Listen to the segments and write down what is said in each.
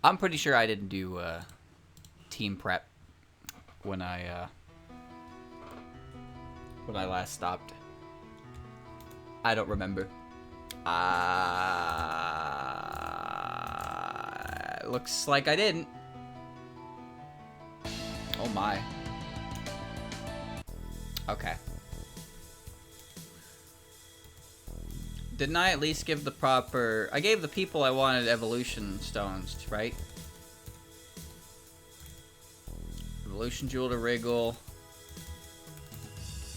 I'm pretty sure I didn't do team prep when I last stopped. I don't remember. Looks like I didn't. Oh my. Okay. Didn't I at least give the proper... I gave the people I wanted evolution stones, right? Evolution Jewel to Wriggle.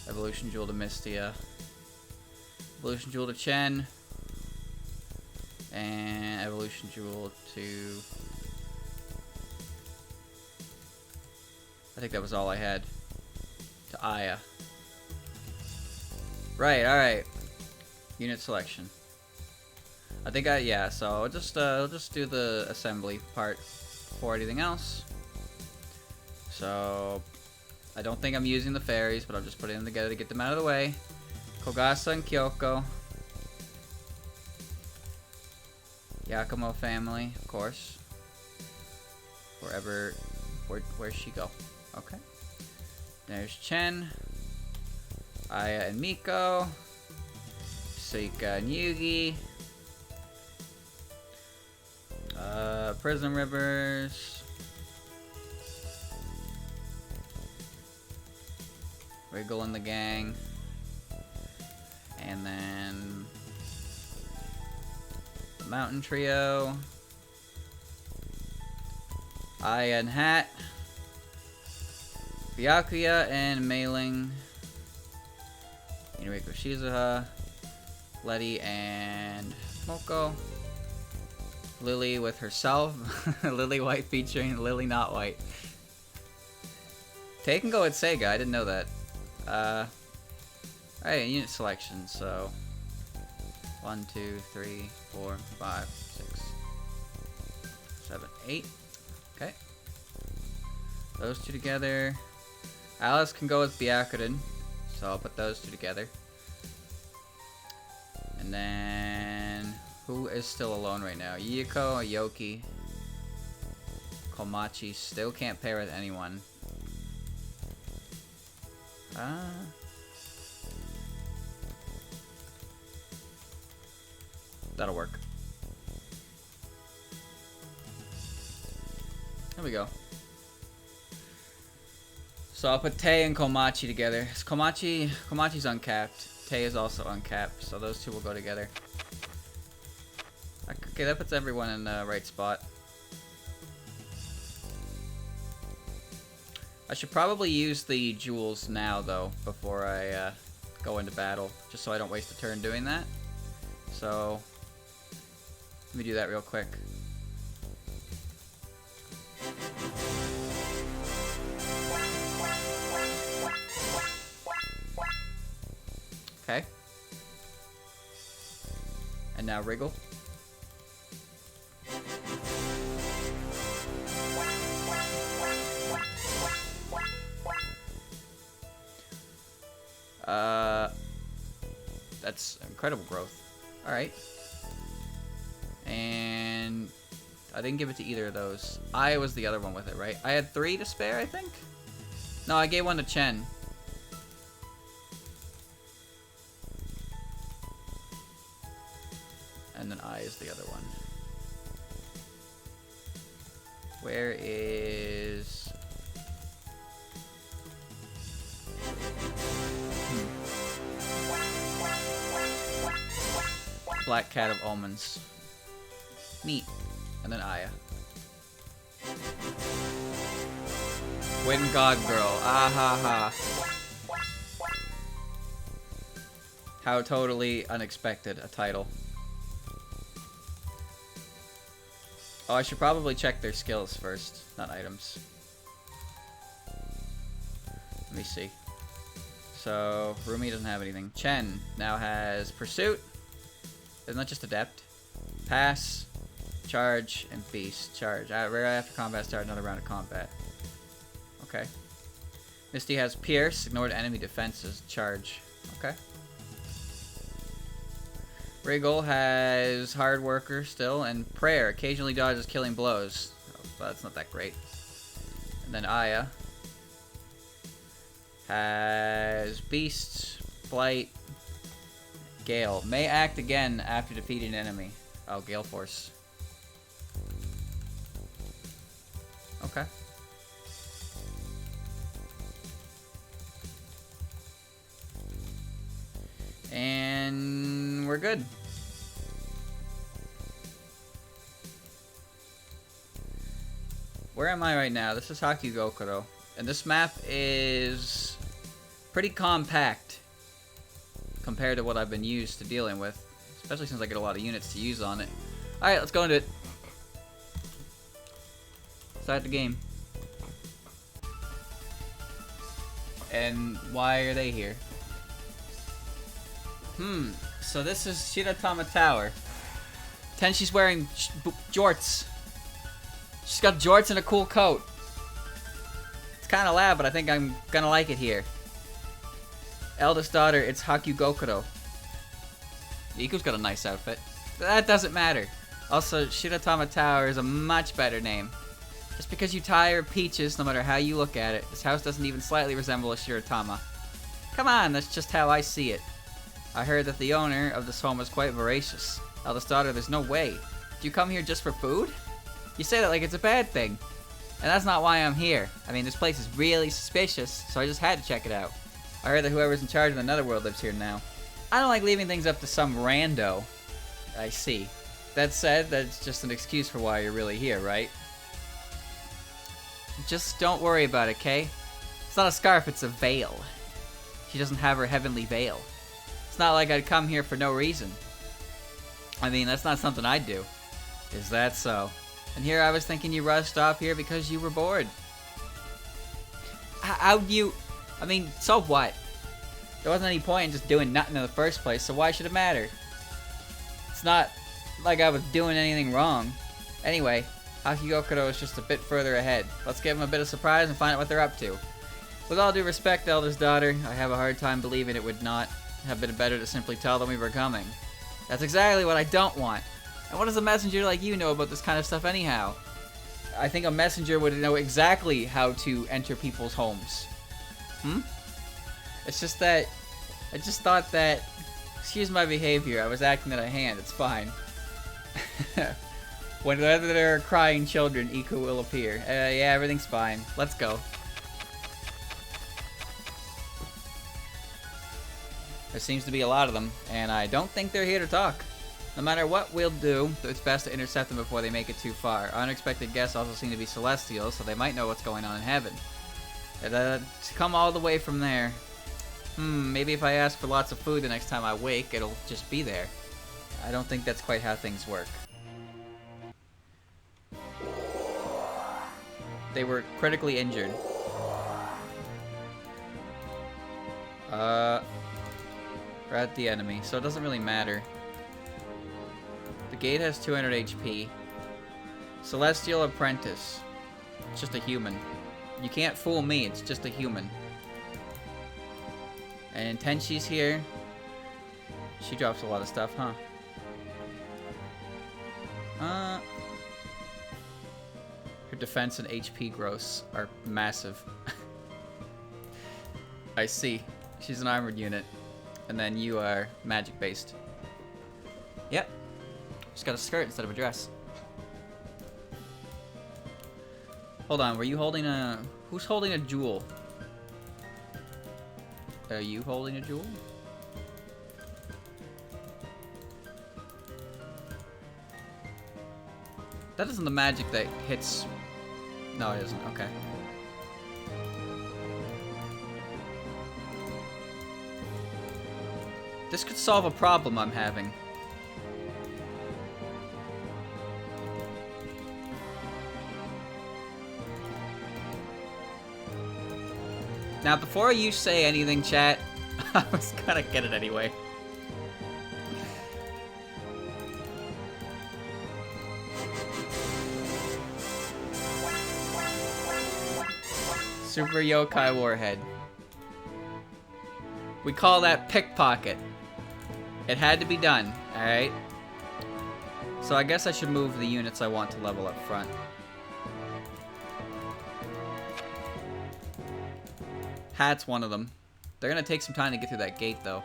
Evolution Jewel to Mystia. Evolution Jewel to Chen. And Evolution Jewel to... I think that was all I had. To Aya. Right, alright. Unit selection. I think yeah, so I'll just do the assembly part before anything else. So, I don't think I'm using the fairies, but I'm just putting them together to get them out of the way. Kogasa and Kyoko. Yakumo family, of course. Where'd she go? Okay. There's Chen. Aya and Miko. Suika and Yugi. Prison Rivers. Wriggle and the gang. And then the Mountain Trio. Aya and Hat. Byakuya and Mei-Ling. Inuriko Shizuha. Letty and Moko. Lily with herself. Lily White featuring Lily Not White. Tay can go with Sega, I didn't know that. Alright, unit selection, so 1, 2, 3, 4, 5, 6, 7, 8. Okay. Those two together. Alice can go with Byakuren, so I'll put those two together. And then, who is still alone right now? Yiko, Aoki, Komachi still can't pair with anyone. That'll work. There we go. So I'll put Tay and Komachi together. Komachi's uncapped. Tay is also uncapped, so those two will go together. Okay, that puts everyone in the right spot. I should probably use the jewels now, though, before I go into battle, just so I don't waste a turn doing that. So, let me do that real quick. Okay. And now Wriggle. That's incredible growth. Alright. And I didn't give it to either of those. I was the other one with it, right? I had 3 to spare, I think? No, I gave one to Chen. And then I is the other one. Where is... Black Cat of Omens. Neat. And then Aya. Wind God Girl. Ah ha ha. How totally unexpected a title. Oh, I should probably check their skills first, not items. Let me see. So, Rumi doesn't have anything. Chen now has Pursuit. Isn't that just Adept? Pass, Charge, and Beast. Charge. Right after combat, start another round of combat. Okay. Misty has Pierce. Ignored enemy defenses. Charge. Okay. Wriggle has Hard Worker still, and Prayer. Occasionally dodges killing blows. but it's not that great. And then Aya has Beast, Blight, Gale. May act again after defeating an enemy. Oh, Gale Force. Okay. And we're good. Where am I right now? This is Hakugokuro. And this map is pretty compact compared to what I've been used to dealing with. Especially since I get a lot of units to use on it. Alright, let's go into it. Start the game. And why are they here? So this is Shiratama Tower. Tenshi's wearing jorts. She's got jorts and a cool coat. It's kind of loud, but I think I'm gonna like it here. Eldest daughter, it's Hakugokuro. Iku's got a nice outfit. That doesn't matter. Also, Shiratama Tower is a much better name. Just because you tire peaches, no matter how you look at it, this house doesn't even slightly resemble a Shiratama. Come on, that's just how I see it. I heard that the owner of this home is quite voracious. Eldest daughter, there's no way. Did you come here just for food? You say that like it's a bad thing. And that's not why I'm here. I mean, this place is really suspicious, so I just had to check it out. I heard that whoever's in charge of the Netherworld lives here now. I don't like leaving things up to some rando. I see. That said, that's just an excuse for why you're really here, right? Just don't worry about it, Kay? It's not a scarf, it's a veil. She doesn't have her heavenly veil. It's not like I'd come here for no reason. I mean, that's not something I'd do. Is that so? And here I was thinking you rushed off here because you were bored. How'd you... I mean, so what? There wasn't any point in just doing nothing in the first place, so why should it matter? It's not like I was doing anything wrong. Anyway, Hakugokuro is just a bit further ahead. Let's give them a bit of surprise and find out what they're up to. With all due respect, eldest daughter, I have a hard time believing it would not have been better to simply tell them we were coming. That's exactly what I don't want. And what does a messenger like you know about this kind of stuff anyhow? I think a messenger would know exactly how to enter people's homes. It's just that... I just thought that... Excuse my behavior, I was acting out of hand, it's fine. Whenever there are crying children, Iku will appear. Yeah, everything's fine. Let's go. There seems to be a lot of them, and I don't think they're here to talk. No matter what we'll do, it's best to intercept them before they make it too far. Unexpected guests also seem to be celestials, so they might know what's going on in heaven. To come all the way from there. Maybe if I ask for lots of food the next time I wake, it'll just be there. I don't think that's quite how things work. They were critically injured. We're at the enemy, so it doesn't really matter. The gate has 200 HP. Celestial Apprentice. It's just a human. You can't fool me, it's just a human. And Tenshi's here. She drops a lot of stuff, huh? Her defense and HP gross are massive. I see. She's an armored unit. And then you are magic based. Yep. Just got a skirt instead of a dress. Hold on, were you holding a... Who's holding a jewel? Are you holding a jewel? That isn't the magic that hits... No, it isn't. Okay. This could solve a problem I'm having. Now, before you say anything, chat, I was gonna get it anyway. Super Yokai Warhead. We call that pickpocket. It had to be done, alright? So I guess I should move the units I want to level up front. Hat's one of them. They're gonna take some time to get through that gate, though.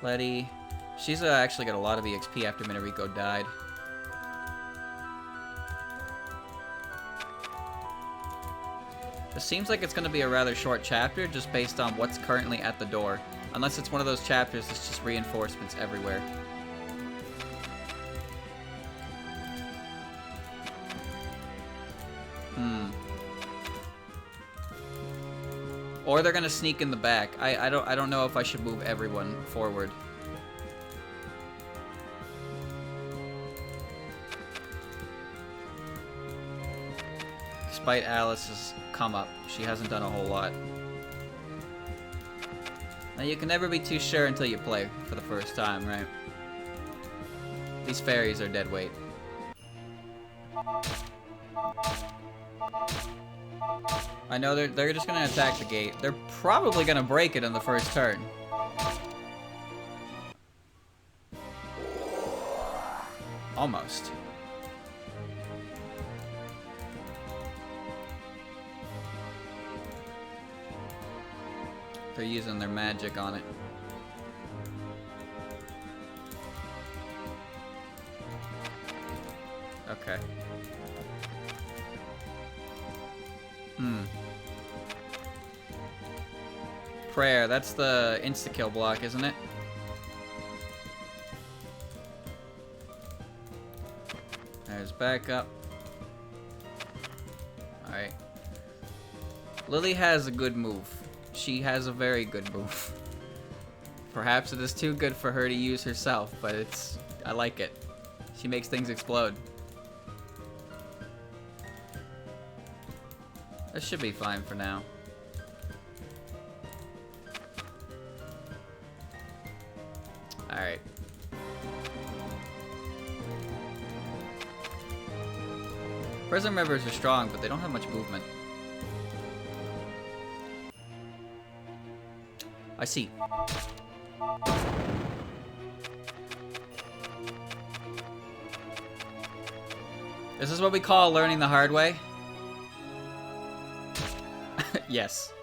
Letty. She's actually got a lot of EXP after Minariko died. It seems like it's going to be a rather short chapter just based on what's currently at the door. Unless it's one of those chapters that's just reinforcements everywhere. Or they're going to sneak in the back. I don't know if I should move everyone forward. Despite Alice's come up, she hasn't done a whole lot. Now you can never be too sure until you play for the first time, right? These fairies are dead weight. I know they're just gonna attack the gate. They're probably gonna break it in the first turn. Almost. They're using their magic on it. Okay. Prayer, that's the insta-kill block, isn't it? There's backup. Alright. Lily has a good move. She has a very good move. Perhaps it is too good for her to use herself, but I like it. She makes things explode. This should be fine for now. Alright. Prison members are strong, but they don't have much movement. I see. This is what we call learning the hard way. Yes.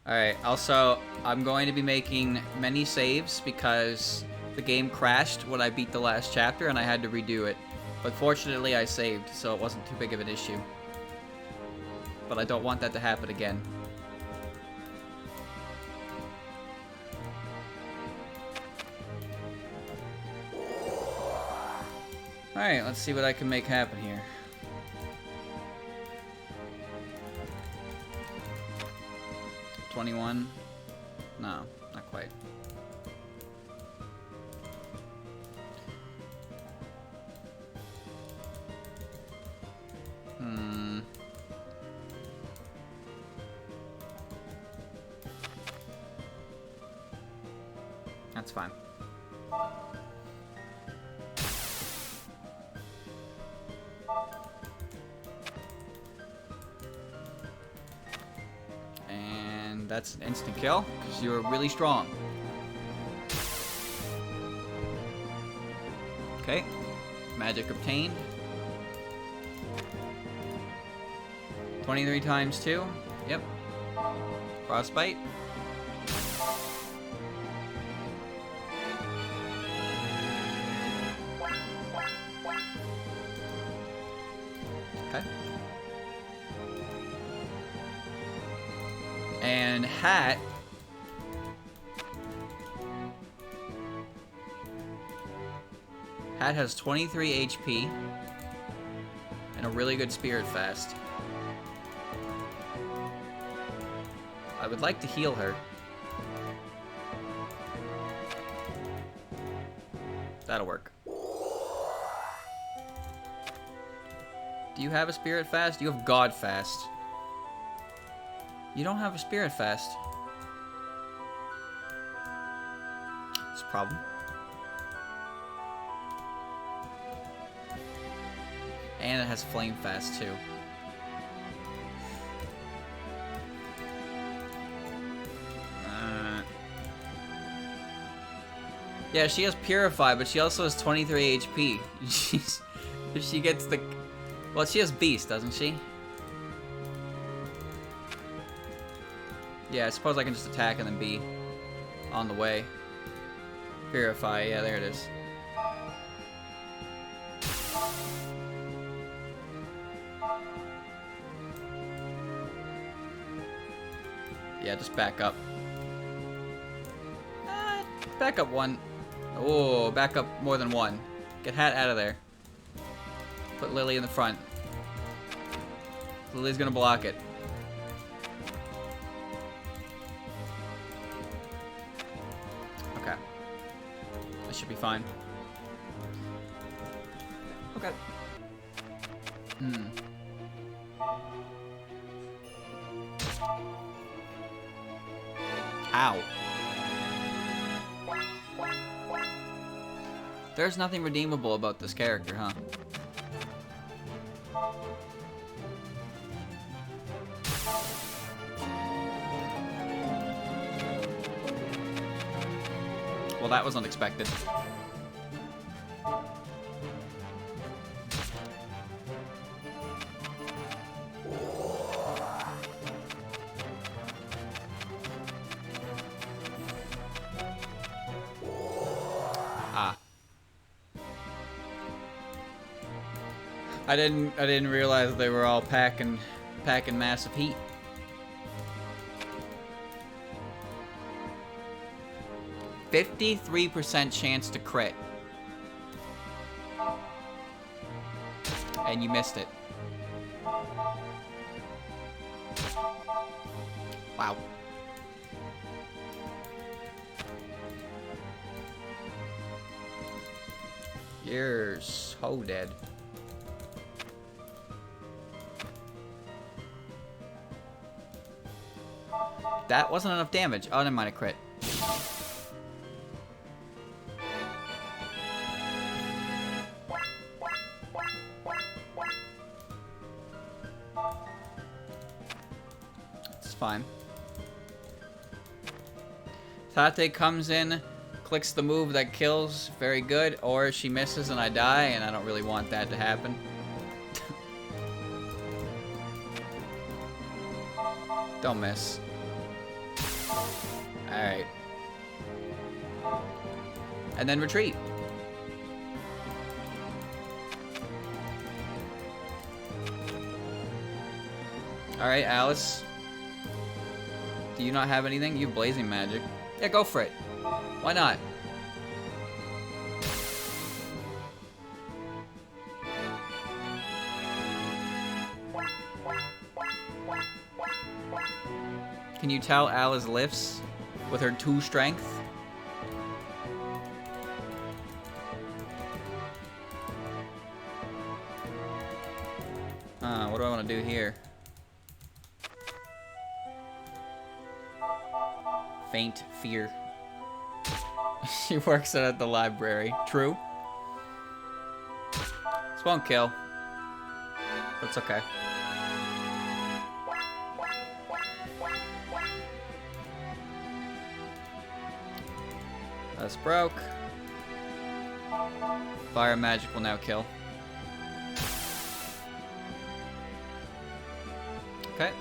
Alright, also, I'm going to be making many saves because the game crashed when I beat the last chapter and I had to redo it. But fortunately I saved, so it wasn't too big of an issue. But I don't want that to happen again. Alright, let's see what I can make happen here. $21? No, not quite. That's fine. And that's an instant kill, because you're really strong. Okay. Magic obtained. 23 times 2. Yep. Frostbite. Okay. And Hat. Hat has 23 HP and a really good Spirit Fast. I would like to heal her. That'll work. Do you have a Spirit Fast? You have God Fast. You don't have a Spirit Fast. It's a problem. And it has Flame Fast too. Yeah, she has Purify, but she also has 23 HP. If she gets the... Well, she has Beast, doesn't she? Yeah, I suppose I can just attack and then be on the way. Purify, yeah, there it is. Yeah, just back up. Back up one. Oh, back up more than one. Get Hat out of there. Put Lily in the front. Lily's gonna block it. Okay. This should be fine. Okay. Ow. There's nothing redeemable about this character, huh? Well, that was unexpected. Ah. I didn't realize they were all packing massive heat. %53% chance to crit. And you missed it. Wow. You're so dead. That wasn't enough damage. Oh, never mind, a crit. It's fine. Tate comes in, clicks the move that kills, very good, or she misses and I die, and I don't really want that to happen. Don't miss. Alright. And then retreat. Alright, Alice. Do you not have anything? You have blazing magic. Yeah, go for it. Why not? Can you tell Alice lifts with her 2 strength? What do I want to do here? Faint fear. She works at the library. True. This won't kill. But it's okay. That's broke. Fire magic will now kill. Okay.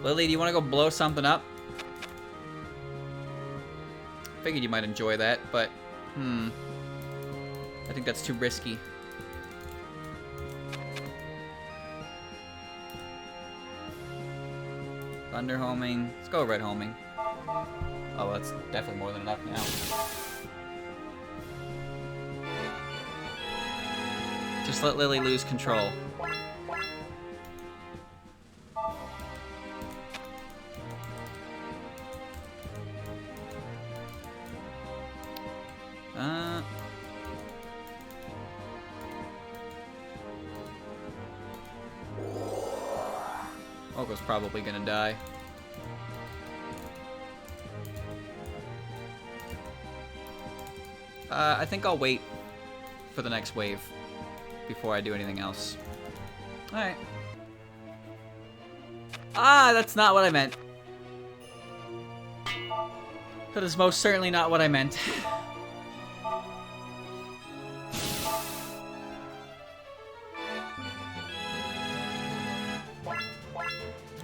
Lily, do you want to go blow something up? Figured you might enjoy that, but I think that's too risky. Thunder homing. Let's go red homing. Oh, that's definitely more than enough now. Just let Lily lose control. Ogo's probably gonna die. I think I'll wait for the next wave before I do anything else. Alright. Ah, that's not what I meant. That is most certainly not what I meant.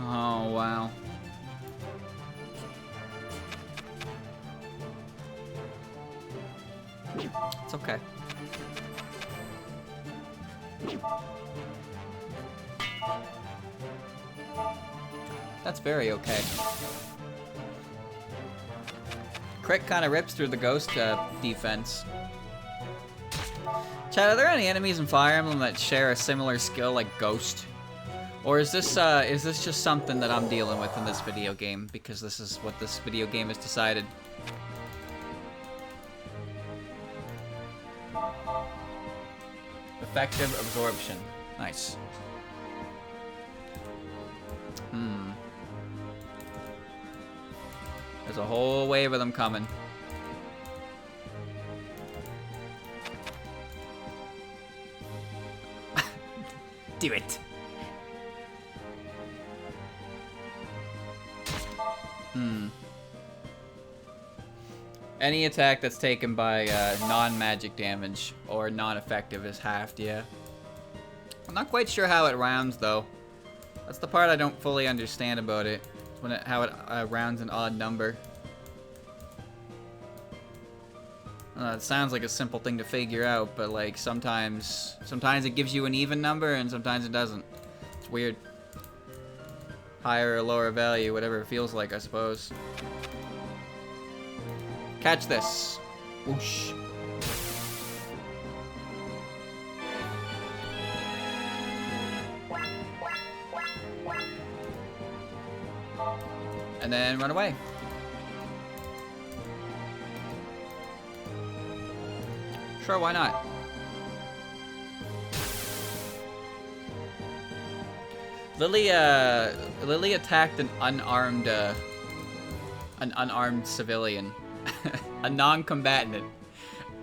Oh, wow. It's okay. That's very okay. Crit kind of rips through the ghost defense. Chad, are there any enemies in Fire Emblem that share a similar skill like Ghost? Or is this just something that I'm dealing with in this video game because this is what this video game has decided? Effective absorption. Nice. There's a whole wave of them coming. Do it. Any attack that's taken by non-magic damage or non-effective is halved, yeah. I'm not quite sure how it rounds, though. That's the part I don't fully understand about it. When how it rounds an odd number. It sounds like a simple thing to figure out, but like sometimes it gives you an even number and sometimes it doesn't. It's weird. Higher or lower value, whatever it feels like, I suppose. Catch this. Whoosh. And then run away. Sure, why not? Lily attacked an unarmed civilian. A non-combatant.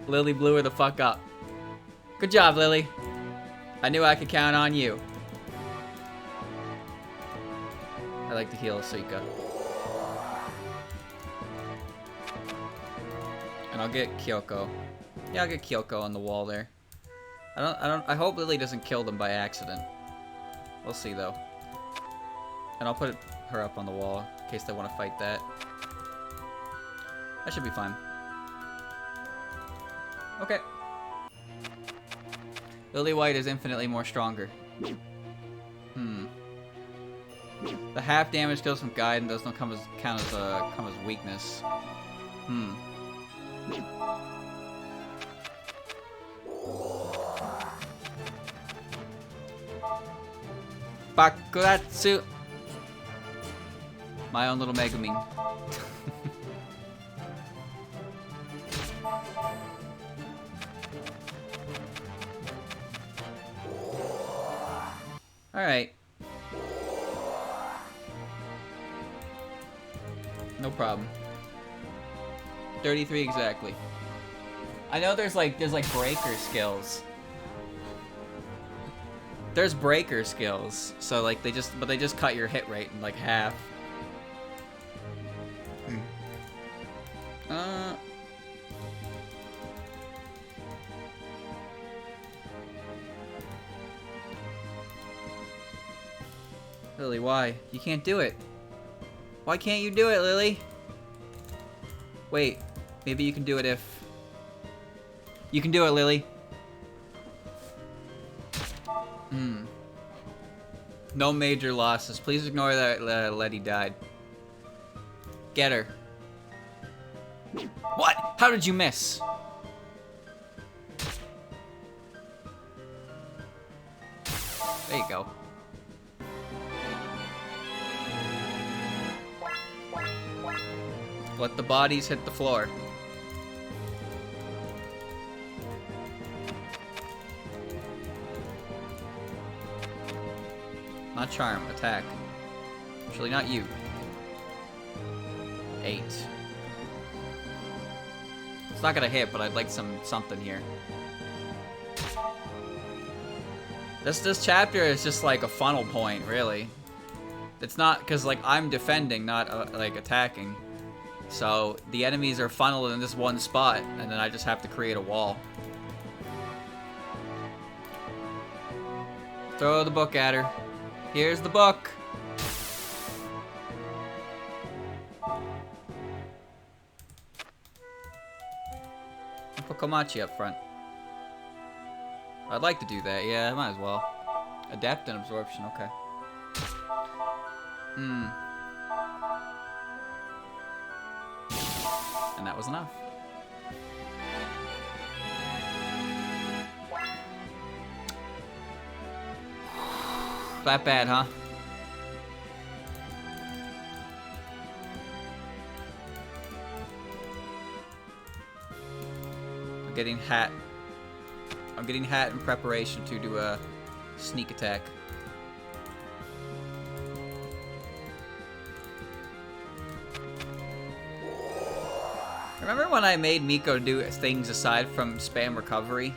Lily blew her the fuck up. Good job, Lily. I knew I could count on you. I like to heal Suika. And I'll get Kyoko. Yeah, I'll get Kyoko on the wall there. I hope Lily doesn't kill them by accident. We'll see though. And I'll put her up on the wall in case they want to fight that. That should be fine. Okay. Lily White is infinitely more stronger. The half damage kills from Gaiden does not count as weakness. Bakuratsu. My own little Megumin. Alright. No problem. 33 exactly. I know there's like breaker skills. There's breaker skills. So like they just cut your hit rate in like half. Lily, why? You can't do it. Why can't you do it, Lily? Wait, maybe you can do it if... You can do it, Lily. No major losses. Please ignore that Letty died. Get her. What? How did you miss? There you go. Let the bodies hit the floor. Not charm, attack. Actually, not you. 8. It's not gonna hit, but I'd like something here. This chapter is just like a funnel point, really. It's not because like I'm defending, not like attacking. So the enemies are funneled in this one spot, and then I just have to create a wall. Throw the book at her. Here's the book. Put Komachi up front. I'd like to do that. Yeah, I might as well. Adapt and absorption. Okay. And that was enough. That bad, huh? I'm getting hat. I'm getting hat in preparation to do a sneak attack. Remember when I made Miko do things aside from spam recovery?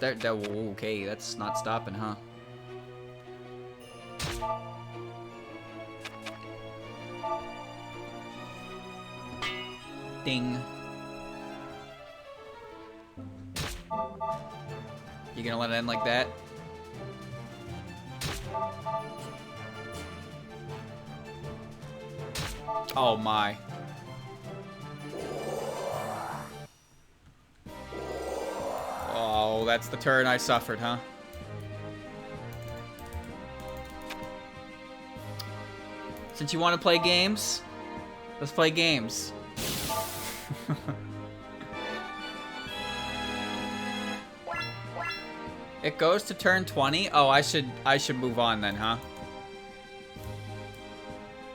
Okay, that's not stopping, huh? Ding. You gonna let it end like that? Oh my. Oh, that's the turn I suffered, huh? Since you want to play games, let's play games. It goes to turn 20? Oh, I should move on then, huh?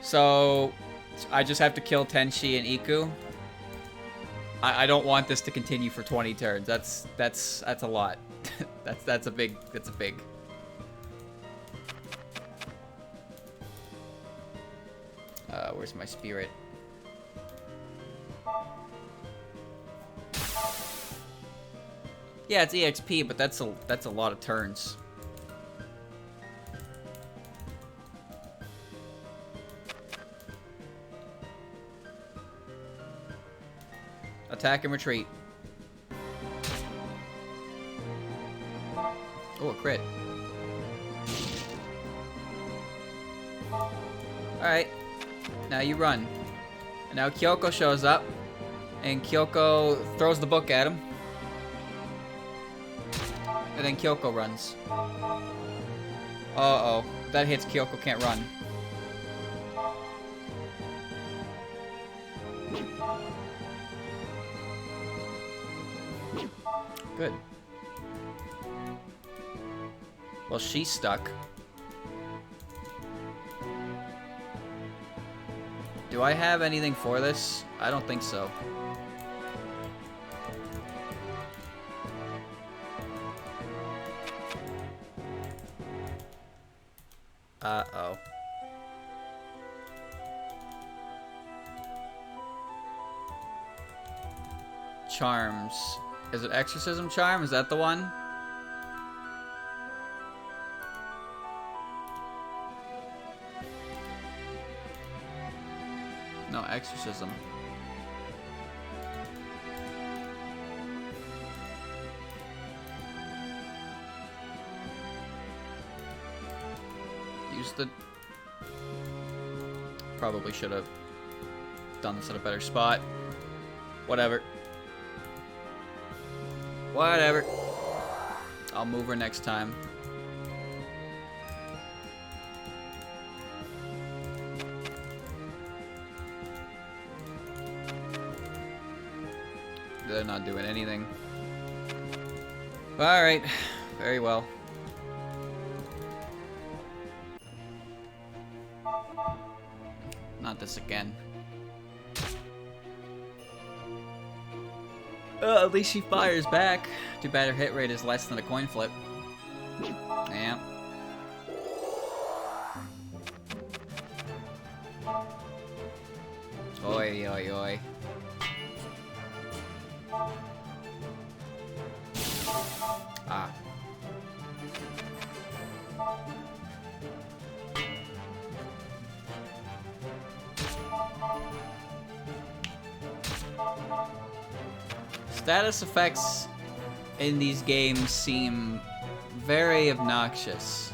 So I just have to kill Tenshi and Iku. I don't want this to continue for 20 turns. That's a lot. that's a big. Where's my spirit? Yeah, it's EXP, but that's a lot of turns. Attack and retreat. Oh, a crit. Alright. Now you run. And now Kyoko shows up. And Kyoko throws the book at him. And then Kyoko runs. Uh-oh. That hits Kyoko can't run. Good. Well, she's stuck. Do I have anything for this? I don't think so. Uh-oh. Charms. Is it Exorcism Charm? Is that the one? No, Exorcism. Use the... Probably should have done this at a better spot. Whatever. Whatever. I'll move her next time. They're not doing anything. Alright. Very well. Not this again. At least she fires back. Too bad her hit rate is less than a coin flip. Yeah. Oi, oi, oi. Ah. Status effects in these games seem very obnoxious.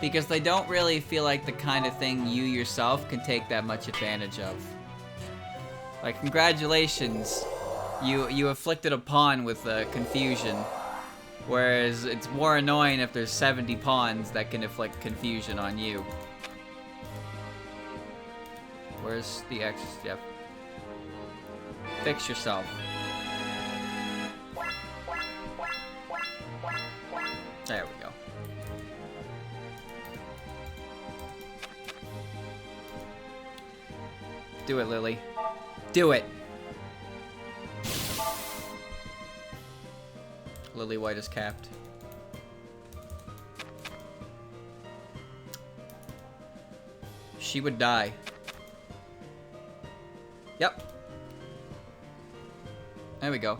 Because they don't really feel like the kind of thing you yourself can take that much advantage of. Like, congratulations, you afflicted a pawn with confusion. Whereas it's more annoying if there's 70 pawns that can inflict confusion on you. Where's the X, Jeff? Fix yourself. There we go. Do it, Lily. Do it! Lily White is capped. She would die. Yep. There we go.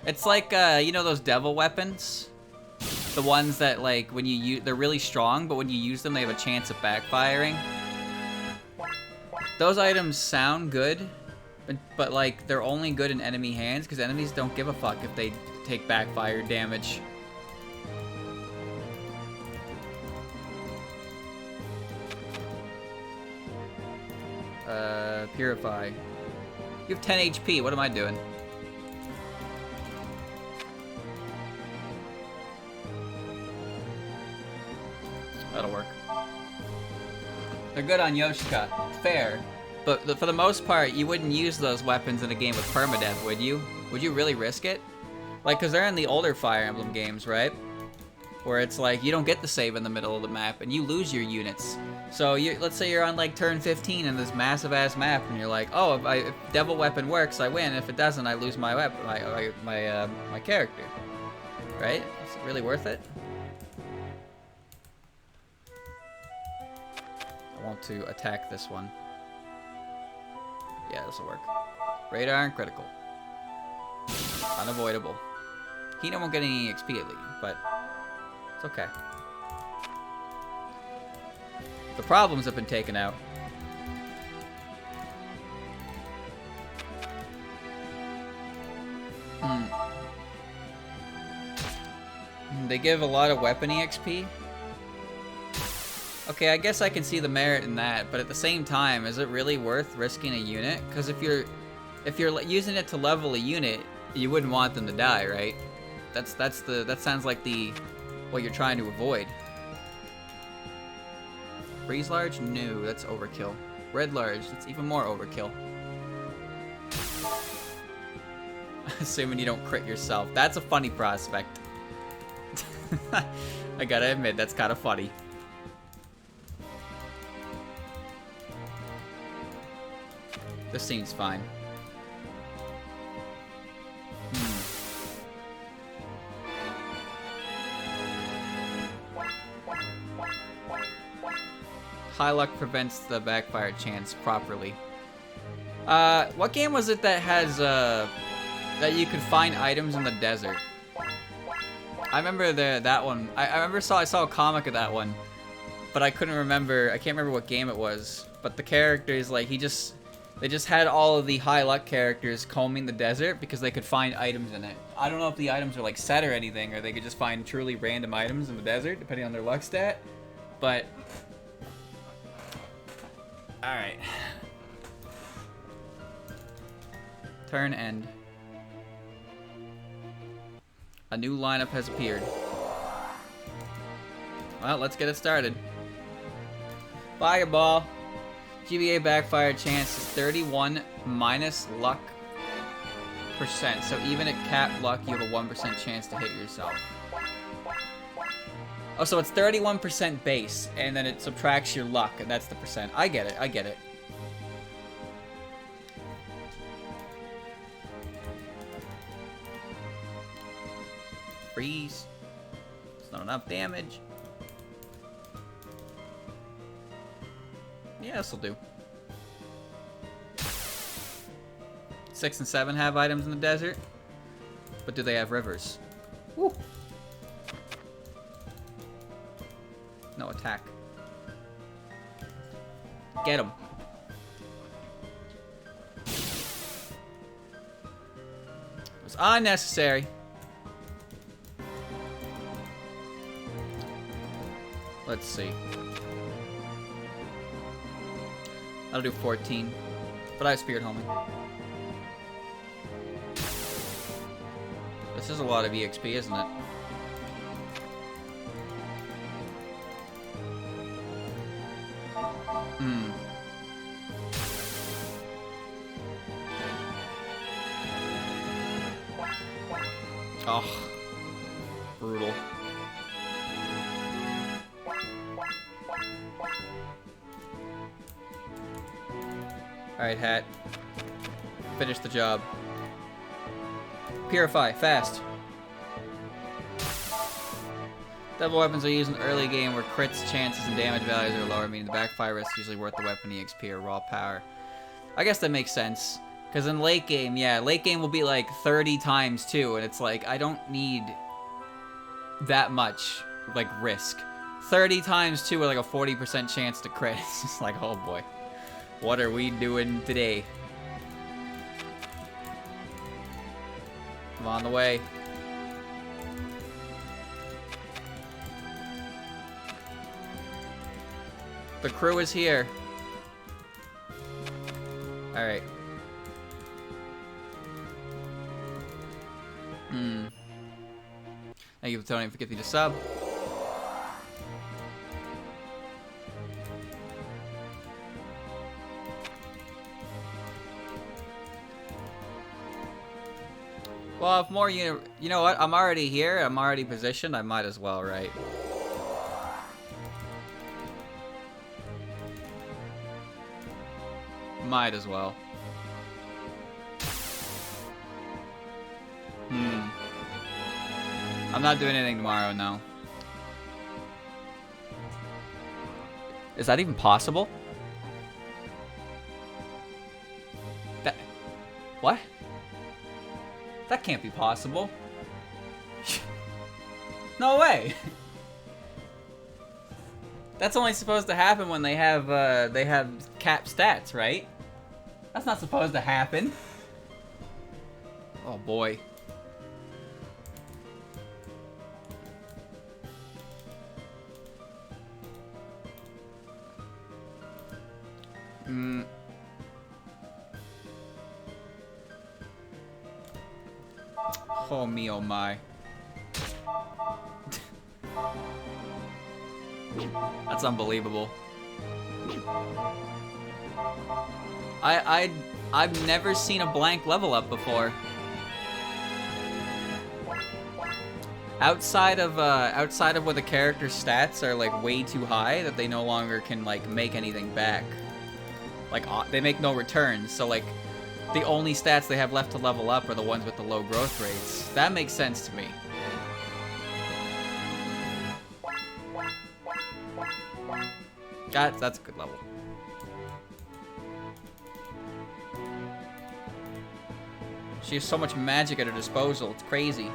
It's like, you know those devil weapons? The ones that, like, when you use, they're really strong, but when you use them, they have a chance of backfiring. Those items sound good, but like, they're only good in enemy hands, because enemies don't give a fuck if they take backfire damage. Purify. You have 10 HP, what am I doing? That'll work. They're good on Yoshika. Fair. But for the most part, you wouldn't use those weapons in a game with permadeath, would you? Would you really risk it? Like, because they're in the older Fire Emblem games, right? Where it's like, you don't get to save in the middle of the map, and you lose your units. So, let's say you're on, like, turn 15 in this massive-ass map, and you're like, oh, if Devil Weapon works, I win. If it doesn't, I lose my weapon, my character. Right? Is it really worth it? I want to attack this one. Yeah, this'll work. Radar and critical. Unavoidable. Hina won't get any XP at least, but it's okay. The problems have been taken out. They give a lot of weapon EXP. Okay, I guess I can see the merit in that, but at the same time, is it really worth risking a unit? Because if you're using it to level a unit, you wouldn't want them to die, right? That sounds like what you're trying to avoid. Freeze large? No, that's overkill. Red large, that's even more overkill. Assuming you don't crit yourself. That's a funny prospect. I gotta admit, that's kind of funny. This seems fine. High luck prevents the backfire chance properly. What game was it that has, that you could find items in the desert? I remember that one. I saw a comic of that one, but I couldn't remember. I can't remember what game it was. But the characters, like, they just had all of the high luck characters combing the desert because they could find items in it. I don't know if the items are like set or anything, or they could just find truly random items in the desert depending on their luck stat. But all right. Turn end. A new lineup has appeared. Well, let's get it started. Fireball. GBA backfire chance is 31 minus luck %. So even at capped luck, you have a 1% chance to hit yourself. Oh, so it's 31% base, and then it subtracts your luck, and that's the percent. I get it, I get it. Freeze. It's not enough damage. Yeah, this'll do. 6 and 7 have items in the desert, but do they have rivers? Woo. No attack. Get him. was unnecessary. Let's see. I'll do 14. But I have Spirit Homing. This is a lot of EXP, isn't it? Hmm. Oh. Brutal. Alright, Hat. Finish the job. Purify, fast. Double weapons are used in early game where crits, chances, and damage values are lower, meaning the backfire risk is usually worth the weapon EXP or raw power. I guess that makes sense. Because in late game, yeah, late game will be like 30 times too, and it's like, I don't need that much, like, risk. 30 times 2 with like a 40% chance to crit. It's just like, oh boy. What are we doing today? I'm on the way. The crew is here. Alright. Thank you for Tony for giving me the sub. Well, if more you know what? I'm already here. I'm already positioned. I might as well, right? Might as well. I'm not doing anything tomorrow, no. Is that even possible? That... What? That can't be possible. No way! That's only supposed to happen when they have cap stats, right? That's not supposed to happen. Oh boy. Oh me, oh my. That's unbelievable. I've never seen a blank level up before. Outside of where the character's stats are like way too high that they no longer can like make anything back. Like they make no returns, so like the only stats they have left to level up are the ones with the low growth rates. That makes sense to me. That's a good level. She has so much magic at her disposal. It's crazy.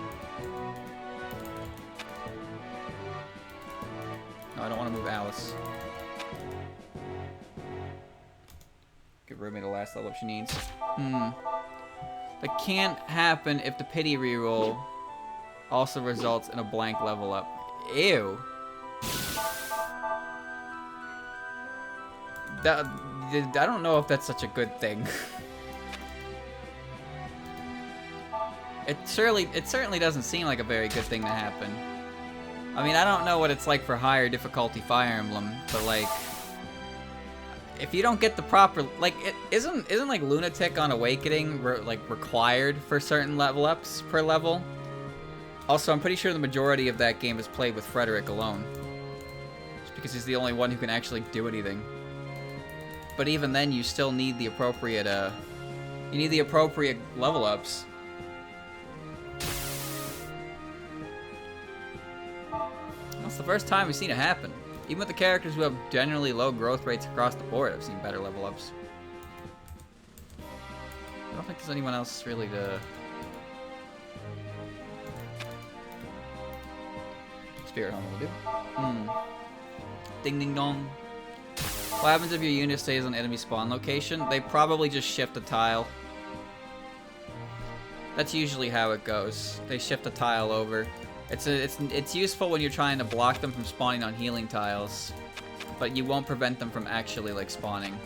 No, I don't want to move Alice. Give Rumi the last level if she needs. That can't happen if the pity reroll also results in a blank level up. Ew. I don't know if that's such a good thing. It certainly doesn't seem like a very good thing to happen. I mean, I don't know what it's like for higher difficulty Fire Emblem, but like, if you don't get the proper, like, isn't like Lunatic on Awakening required for certain level ups per level? Also, I'm pretty sure the majority of that game is played with Frederick alone, just because he's the only one who can actually do anything. But even then, you still need the appropriate level ups. That's the first time we've seen it happen. Even with the characters who have generally low growth rates across the board, I've seen better level ups. I don't think there's anyone else really to... Spirit Home will do. Ding ding dong. What happens if your unit stays on enemy spawn location? They probably just shift a tile. That's usually how it goes. They shift a tile over. It's useful when you're trying to block them from spawning on healing tiles, but you won't prevent them from actually like spawning.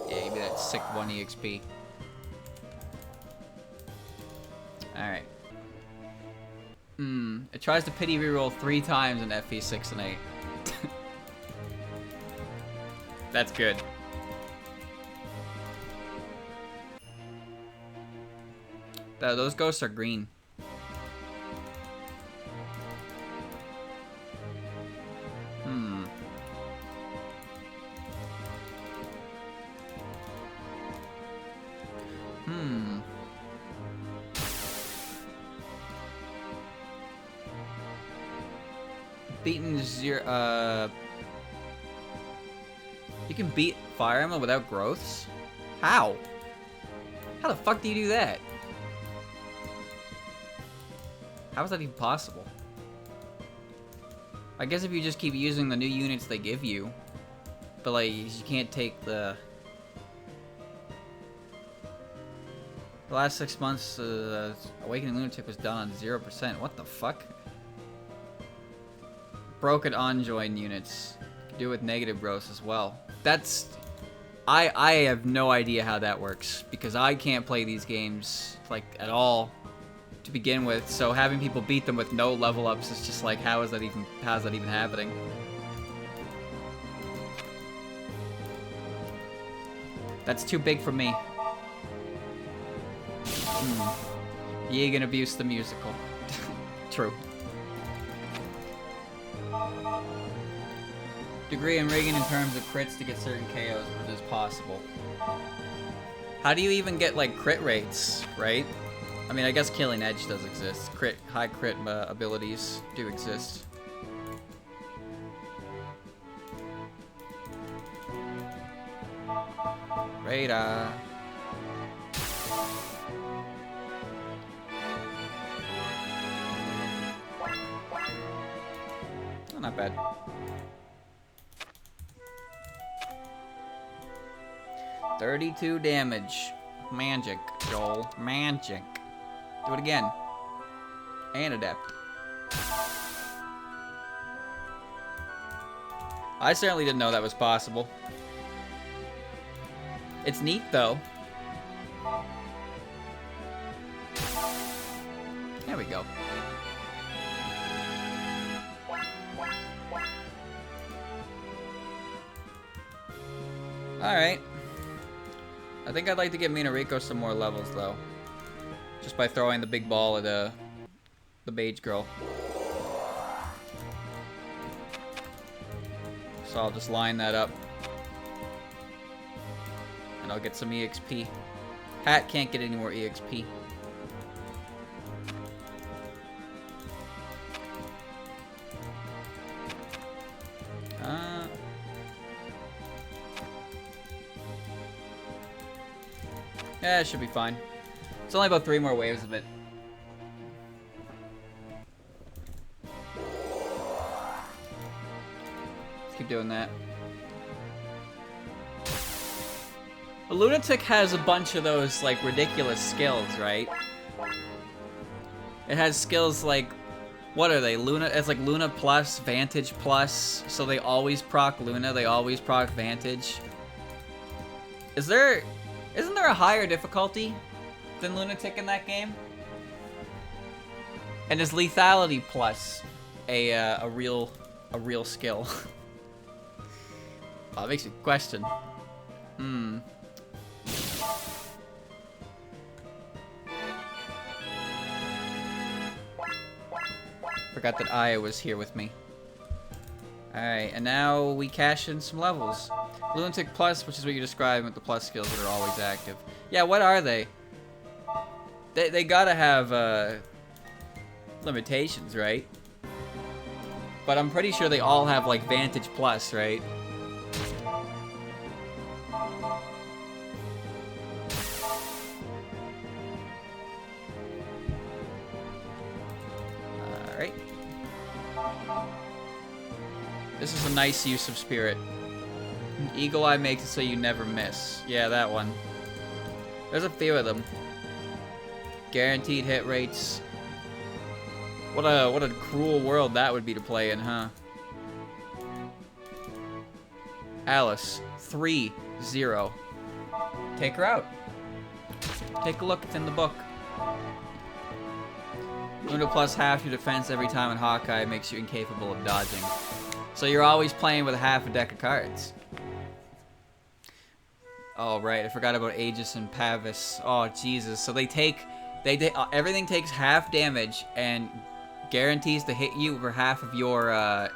Yeah, give me that sick 1 EXP. Alright. It tries to pity reroll 3 times in FE 6 and 8. That's good. Those ghosts are green. Beaten zero. You can beat Fire Emblem without growths? How? How the fuck do you do that? How is that even possible? I guess if you just keep using the new units they give you, but like you can't take the last 6 months. Awakening Lunatic was done on 0%. What the fuck? Broken on-join units. Can do with negative growth as well. That's... I have no idea how that works, because I can't play these games, like, at all, to begin with, so having people beat them with no level ups is just like, how's that even happening? That's too big for me. Yegan Abuse the Musical. True. Degree in rigging in terms of crits to get certain KOs, but it is possible. How do you even get, like, crit rates, right? I mean, I guess Killing Edge does exist. High crit abilities do exist. Radar. Oh, not bad. $32 damage. Magic, Joel. Magic. Do it again. And Adept. I certainly didn't know that was possible. It's neat, though. There we go. Alright. I think I'd like to give Minariko some more levels, though. Just by throwing the big ball at the beige girl. So I'll just line that up. And I'll get some EXP. Hat can't get any more EXP. Yeah, it should be fine. It's only about 3 more waves of it. Let's keep doing that. A Lunatic has a bunch of those, like, ridiculous skills, right? It has skills like, what are they? Luna, it's like Luna plus, Vantage plus, so they always proc Luna, they always proc Vantage. Isn't there a higher difficulty than Lunatic in that game? And is Lethality plus a real skill? Oh, it makes me question. Forgot that Aya was here with me. Alright, and now we cash in some levels. Lunatic Plus, which is what you're describing with the plus skills that are always active. Yeah, what are they? They gotta have limitations, right? But I'm pretty sure they all have, like, Vantage Plus, right? Alright. This is a nice use of spirit. Eagle Eye makes it so you never miss. Yeah, that one. There's a few of them. Guaranteed hit rates. What a cruel world that would be to play in, huh? Alice, 3-0. Take her out. Take a look, it's in the book. Luna plus half your defense every time in Hawkeye makes you incapable of dodging. So you're always playing with half a deck of cards. Oh, right, I forgot about Aegis and Pavis. Oh, Jesus. So everything takes half damage and guarantees to hit you for half of your,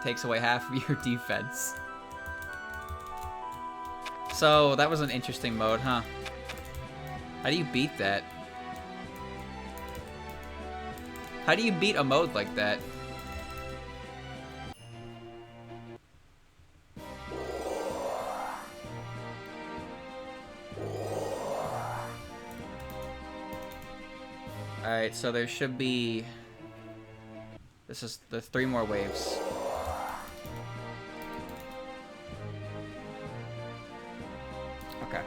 takes away half of your defense. So, that was an interesting mode, huh? How do you beat that? How do you beat a mode like that? Alright, so there should be... This is the 3 more waves. Okay.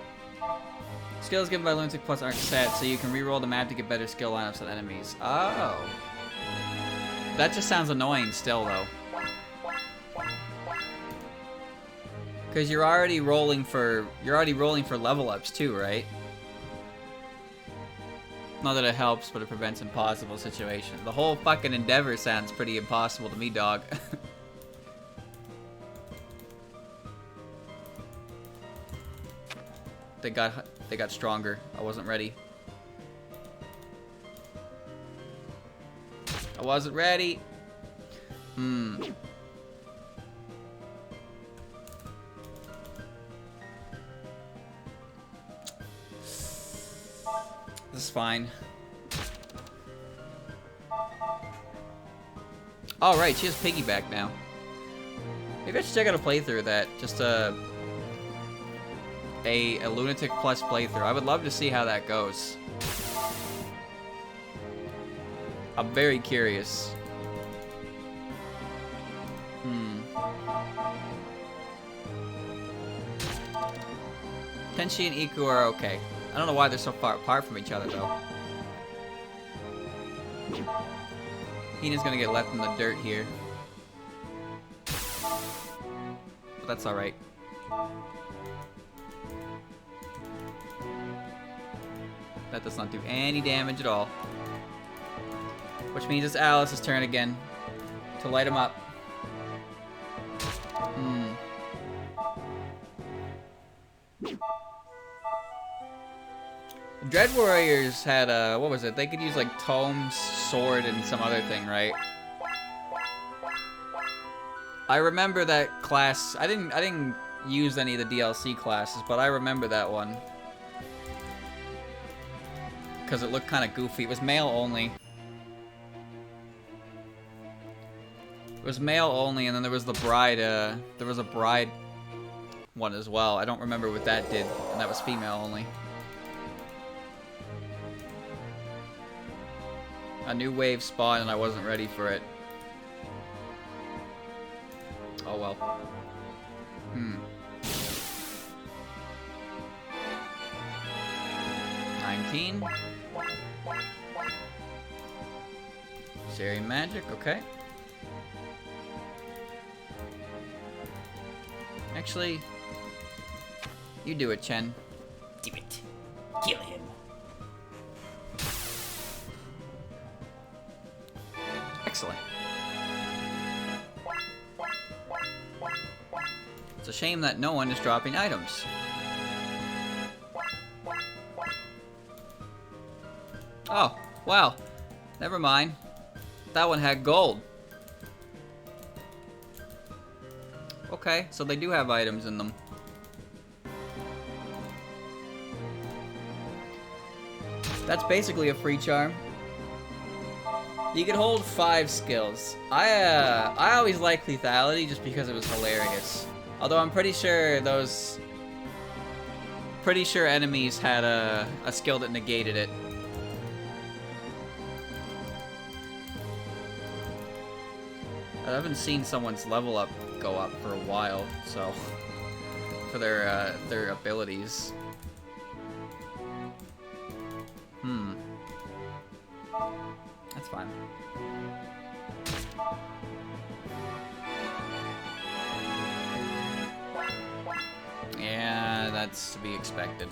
Skills given by Lunatic Plus aren't set, so you can reroll the map to get better skill lineups on enemies. Oh. That just sounds annoying still, though. Because you're already rolling for level ups too, right? Not that it helps, but it prevents impossible situations. The whole fucking endeavor sounds pretty impossible to me, dog. They got stronger. I wasn't ready. I wasn't ready. This is fine. Oh, right, she has piggyback now. Maybe I should check out a playthrough of that. Just a Lunatic Plus playthrough. I would love to see how that goes. I'm very curious. Tenshi and Iku are okay. I don't know why they're so far apart from each other, though. Hina's gonna get left in the dirt here. But that's alright. That does not do any damage at all. Which means it's Alice's turn again to light him up. Dread Warriors had what was it? They could use like Tomes, Sword, and some other thing, right? I remember that class. I didn't use any of the DLC classes, but I remember that one. Because it looked kind of goofy. It was male only. It was male only, and then there was the bride, there was a bride one as well. I don't remember what that did, and that was female only. A new wave spawned, and I wasn't ready for it. Oh well. 19. Seri magic, okay. Actually, you do it, Chen. Do it. Kill him. Excellent. It's a shame that no one is dropping items. Oh, wow. Never mind. That one had gold. Okay, so they do have items in them. That's basically a free charm. You can hold 5 skills. I always liked lethality just because it was hilarious. Although I'm pretty sure enemies had a skill that negated it. I haven't seen someone's level up go up for a while, so for their abilities. That's fine. Yeah, that's to be expected.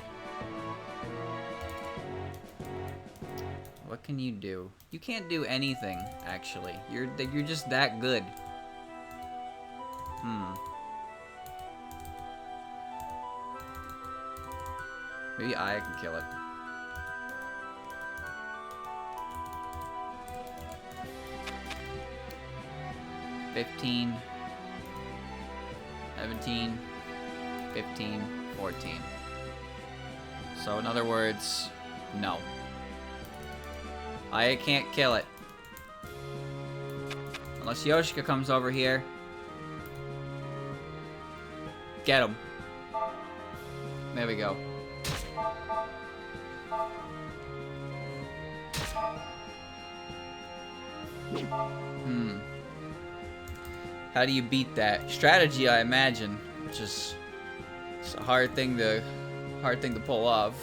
What can you do? You can't do anything, actually. You're just that good. Maybe I can kill it. $15, 17, 15, 14. So in other words, no. I can't kill it. Unless Yoshika comes over here. Get him. There we go. How do you beat that? Strategy, I imagine, which is it's a hard thing to pull off.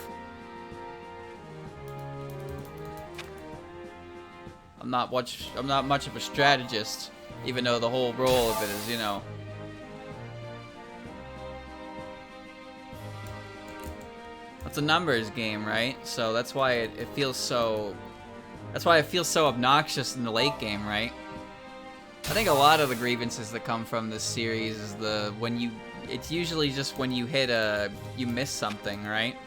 I'm not much of a strategist, even though the whole role of it is, you know. It's a numbers game, right? So that's why it feels so. That's why it feels so obnoxious in the late game, right? I think a lot of the grievances that come from this series is it's usually just when you hit you miss something, right?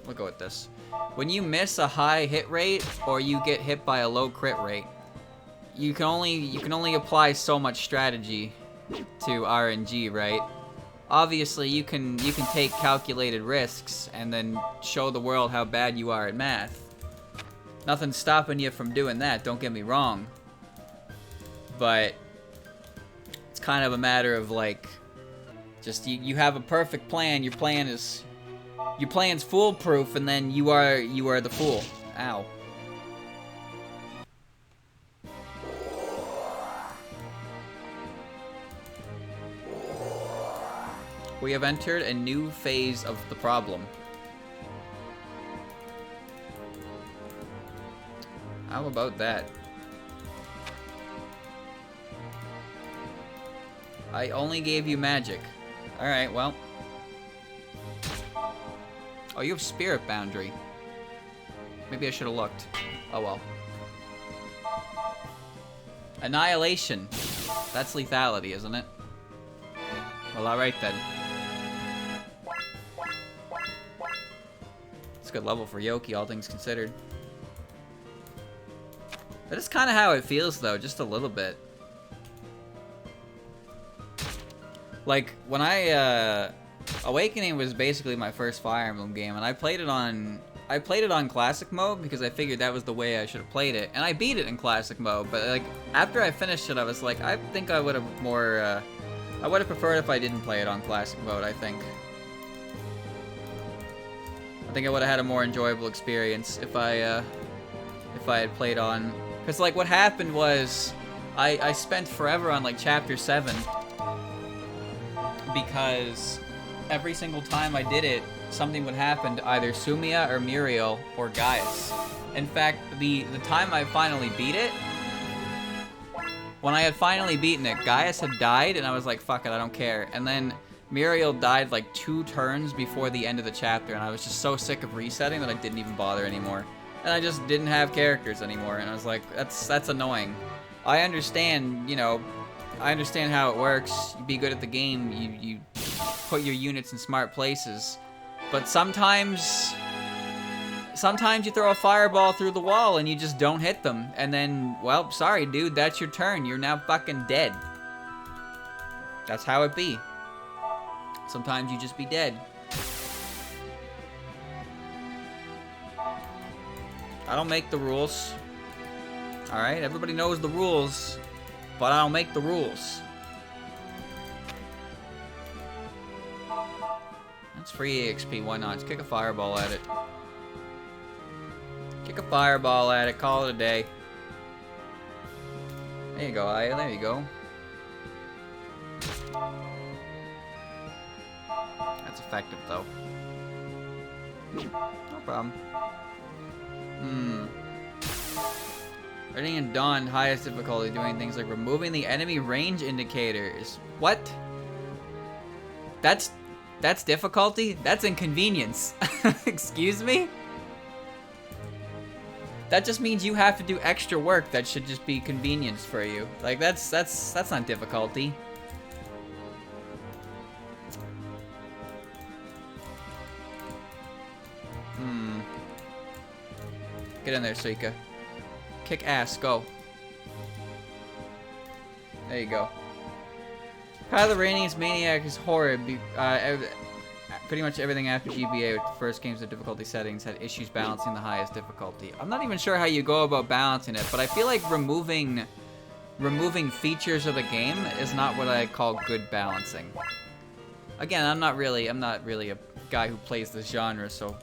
We'll go with this. When you miss a high hit rate or you get hit by a low crit rate, you can only apply so much strategy to RNG, right? Obviously, you can take calculated risks and then show the world how bad you are at math. Nothing's stopping you from doing that, don't get me wrong. But it's kind of a matter of like, just you have a perfect plan. Your plan's foolproof, and then you are the fool. Ow. We have entered a new phase of the problem. How about that? I only gave you magic. Alright, well. Oh, you have Spirit Boundary. Maybe I should have looked. Oh well. Annihilation. That's lethality, isn't it? Well, alright then. It's a good level for Yoki, all things considered. That is kind of how it feels, though, just a little bit. Like, when Awakening was basically my first Fire Emblem game, and I played it on Classic mode because I figured that was the way I should have played it. And I beat it in Classic mode, but like, after I finished it, I was like, I think I would have more, I would have preferred if I didn't play it on Classic mode, I think. I think I would have had a more enjoyable experience if I had played on... Because, like, what happened was, I spent forever on, like, Chapter 7. Because every single time I did it, something would happen to either Sumiya or Muriel or Gaius. In fact, the time I finally beat it, when I had finally beaten it, Gaius had died, and I was like, fuck it, I don't care. And then Muriel died like 2 turns before the end of the chapter, and I was just so sick of resetting that I didn't even bother anymore. And I just didn't have characters anymore, and I was like, that's annoying. I understand, you know, I understand how it works. You be good at the game, you put your units in smart places. But sometimes you throw a fireball through the wall and you just don't hit them. And then, well, sorry dude, that's your turn. You're now fucking dead. That's how it be. Sometimes you just be dead. I don't make the rules. Alright, everybody knows the rules, but I don't make the rules. That's free EXP, why not? Just kick a fireball at it. Kick a fireball at it, call it a day. There you go, Aya. There you go. That's effective, though. No problem. Reading and Dawn, highest difficulty, doing things like removing the enemy range indicators. What? That's difficulty? That's inconvenience. Excuse me? That just means you have to do extra work that should just be convenience for you. Like, that's not difficulty. Get in there, Suika. Kick ass, go. There you go. How the Rainiest Maniac is horrid. Pretty much everything after GBA with the first games of difficulty settings had issues balancing the highest difficulty. I'm not even sure how you go about balancing it, but I feel like removing features of the game is not what I call good balancing. Again, I'm not really a guy who plays this genre, so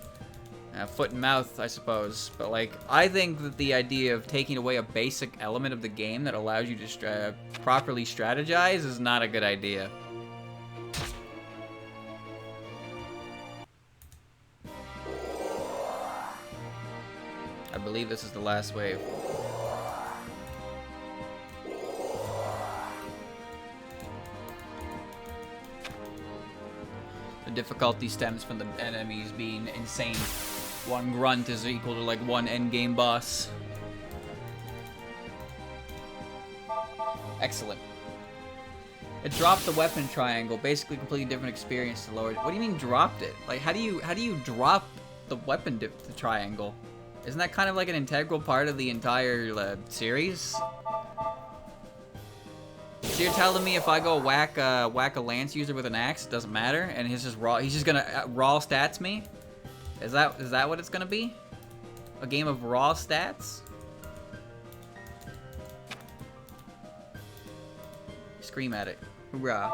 foot and mouth, I suppose. But like, I think that the idea of taking away a basic element of the game that allows you to properly strategize is not a good idea. I believe this is the last wave. The difficulty stems from the enemies being insane. One grunt is equal to like one endgame boss. Excellent. It dropped the weapon triangle, basically completely different experience to lower. What do you mean dropped it? Like how do you drop the weapon the triangle? Isn't that kind of like an integral part of the entire series? So you're telling me if I go whack a lance user with an axe, it doesn't matter, and he's just gonna raw stats me? Is that what it's gonna be? A game of raw stats? Scream at it. Hoorah.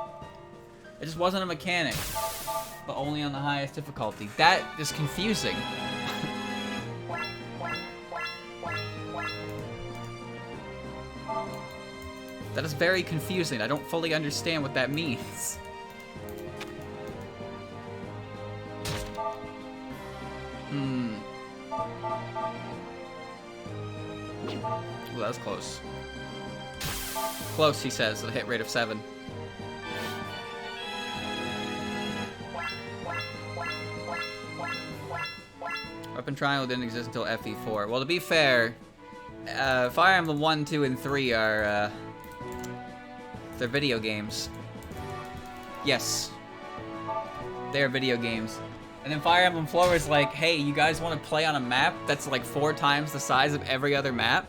It just wasn't a mechanic, but only on the highest difficulty. That is confusing. That is very confusing. I don't fully understand what that means. Well, that was close. Close, he says, with a hit rate of 7. Weapon Triangle didn't exist until FE4. Well, to be fair, Fire Emblem 1, 2, and 3 are, they're video games. Yes. They're video games. And then Fire Emblem 4 is like, hey, you guys want to play on a map that's like 4 times the size of every other map?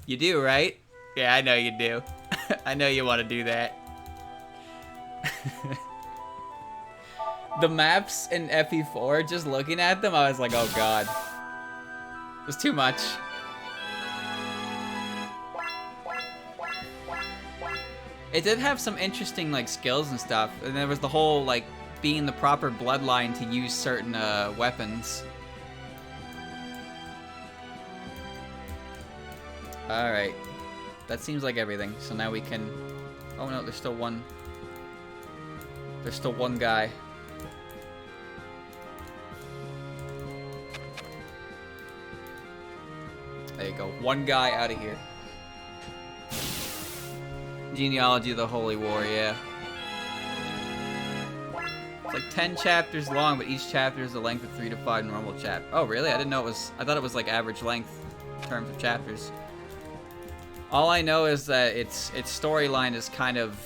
You do, right? Yeah, I know you do. I know you want to do that. The maps in FE4, just looking at them, I was like, oh god. It was too much. It did have some interesting, like, skills and stuff. And there was the whole, like, being the proper bloodline to use certain, weapons. Alright. That seems like everything. So now we can... Oh no, there's still one... There's still one guy. There you go. One guy out of here. Genealogy of the Holy War, yeah. It's like 10 chapters long, but each chapter is the length of 3 to 5 normal chapters. Oh, really? I didn't know it was... I thought it was like average length in terms of chapters. All I know is that its storyline is kind of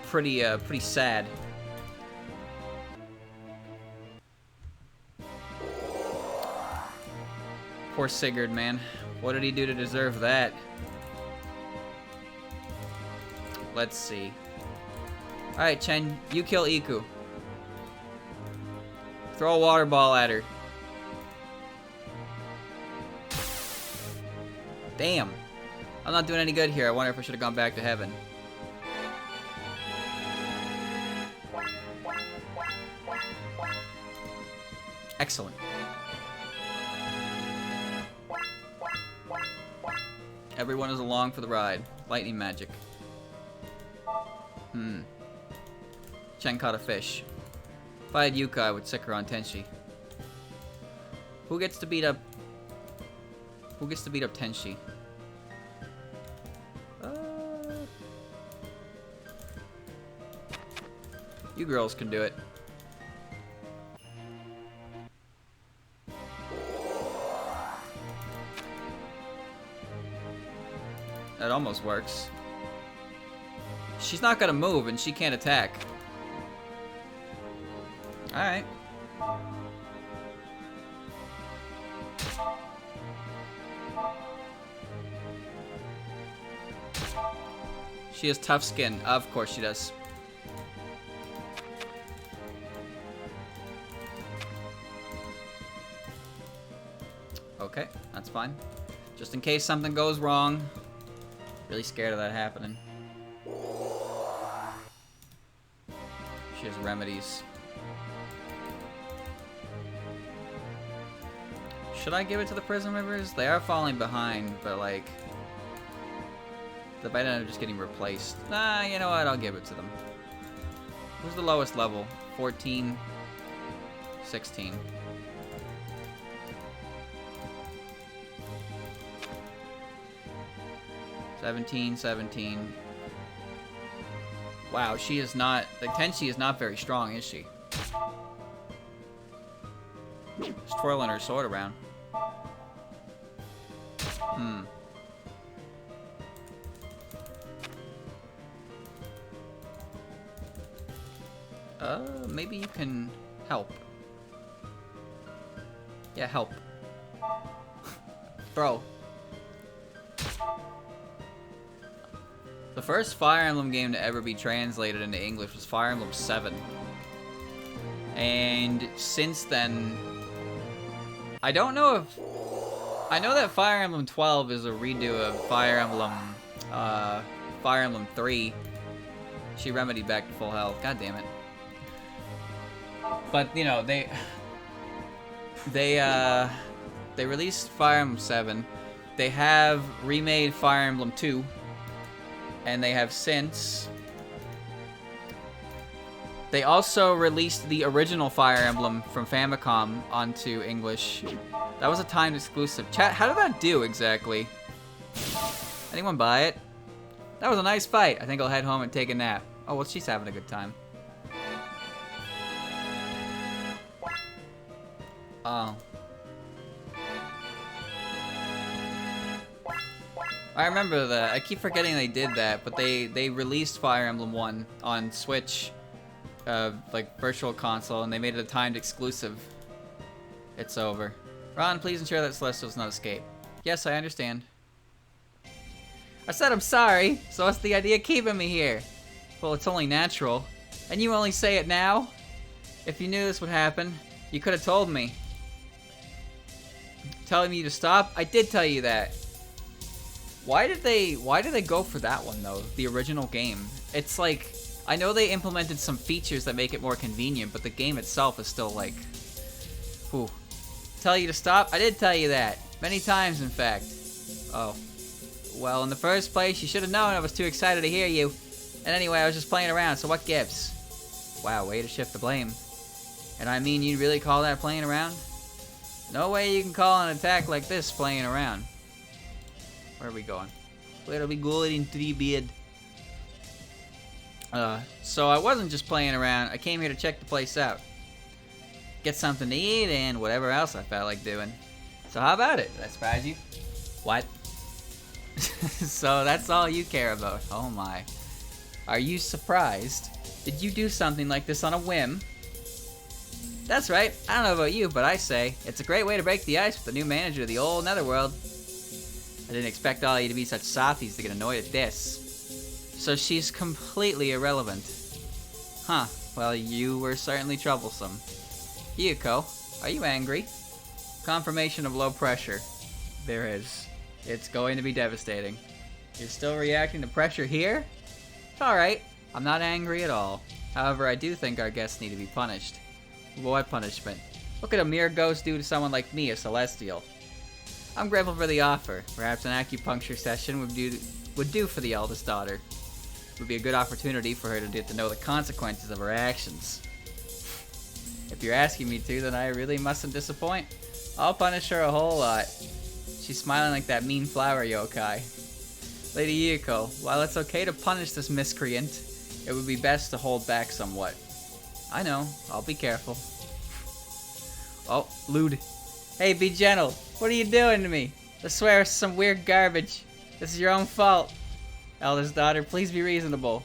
pretty sad. Poor Sigurd, man. What did he do to deserve that? Let's see. Alright, Chen, you kill Iku. Throw a water ball at her. Damn. I'm not doing any good here. I wonder if I should have gone back to heaven. Excellent. Everyone is along for the ride. Lightning magic. Chen caught a fish. If I had Yuka, I would sick her on Tenshi. Who gets to beat up Tenshi? You girls can do it. That almost works. She's not gonna move and she can't attack. Alright. She has tough skin. Of course she does. Okay, that's fine. Just in case something goes wrong. Really scared of that happening. She has remedies. Should I give it to the prison members? They are falling behind, but like... they might end up just getting replaced. Nah, you know what? I'll give it to them. Who's the lowest level? 14? 16. $17. Wow, she is not... like, Tenshi is not very strong, is she? She's twirling her sword around. Maybe you can help. Yeah, help. Throw. The first Fire Emblem game to ever be translated into English was Fire Emblem 7. And since then, I don't know if... I know that Fire Emblem 12 is a redo of Fire Emblem 3. She remedied back to full health. God damn it. But, you know, they released Fire Emblem 7. They have remade Fire Emblem 2. And they have since... they also released the original Fire Emblem from Famicom onto English. That was a timed exclusive. Chat, how did that do exactly? Anyone buy it? That was a nice fight. I think I'll head home and take a nap. Oh, well, she's having a good time. Oh. I remember that. I keep forgetting they did that, but they released Fire Emblem 1 on Switch, like Virtual Console, and they made it a timed exclusive. It's over. Ron, please ensure that Celestial does not escape. Yes, I understand. I said I'm sorry, so what's the idea of keeping me here? Well, it's only natural. And you only say it now? If you knew this would happen, you could have told me. Telling me to stop? I did tell you that. Why did they go for that one though? The original game. It's like, I know they implemented some features that make it more convenient, but the game itself is still like, whew. Tell you to stop? I did tell you that. Many times, in fact. Oh. Well, in the first place, you should have known I was too excited to hear you. And anyway, I was just playing around, so what gives? Wow, way to shift the blame. And I mean, you'd really call that playing around? No way you can call an attack like this playing around. Where are we going? Where are we going to bed? So I wasn't just playing around. I came here to check the place out. Get something to eat and whatever else I felt like doing. So how about it? Did I surprise you? What? So that's all you care about. Oh my. Are you surprised? Did you do something like this on a whim? That's right. I don't know about you, but I say it's a great way to break the ice with the new manager of the old Netherworld. I didn't expect all you to be such softies to get annoyed at this. So she's completely irrelevant. Huh. Well, you were certainly troublesome. Yuko, are you angry? Confirmation of low pressure. There is. It's going to be devastating. You're still reacting to pressure here? It's alright. I'm not angry at all. However, I do think our guests need to be punished. What punishment? What could a mere ghost do to someone like me, a Celestial? I'm grateful for the offer. Perhaps an acupuncture session would do for the eldest daughter. It would be a good opportunity for her to get to know the consequences of her actions. If you're asking me to, then I really mustn't disappoint. I'll punish her a whole lot. She's smiling like that mean flower yokai. Lady Yuko, while it's okay to punish this miscreant, it would be best to hold back somewhat. I know, I'll be careful. Oh, lewd. Hey, be gentle. What are you doing to me? I swear it's some weird garbage. This is your own fault. Eldest daughter, please be reasonable.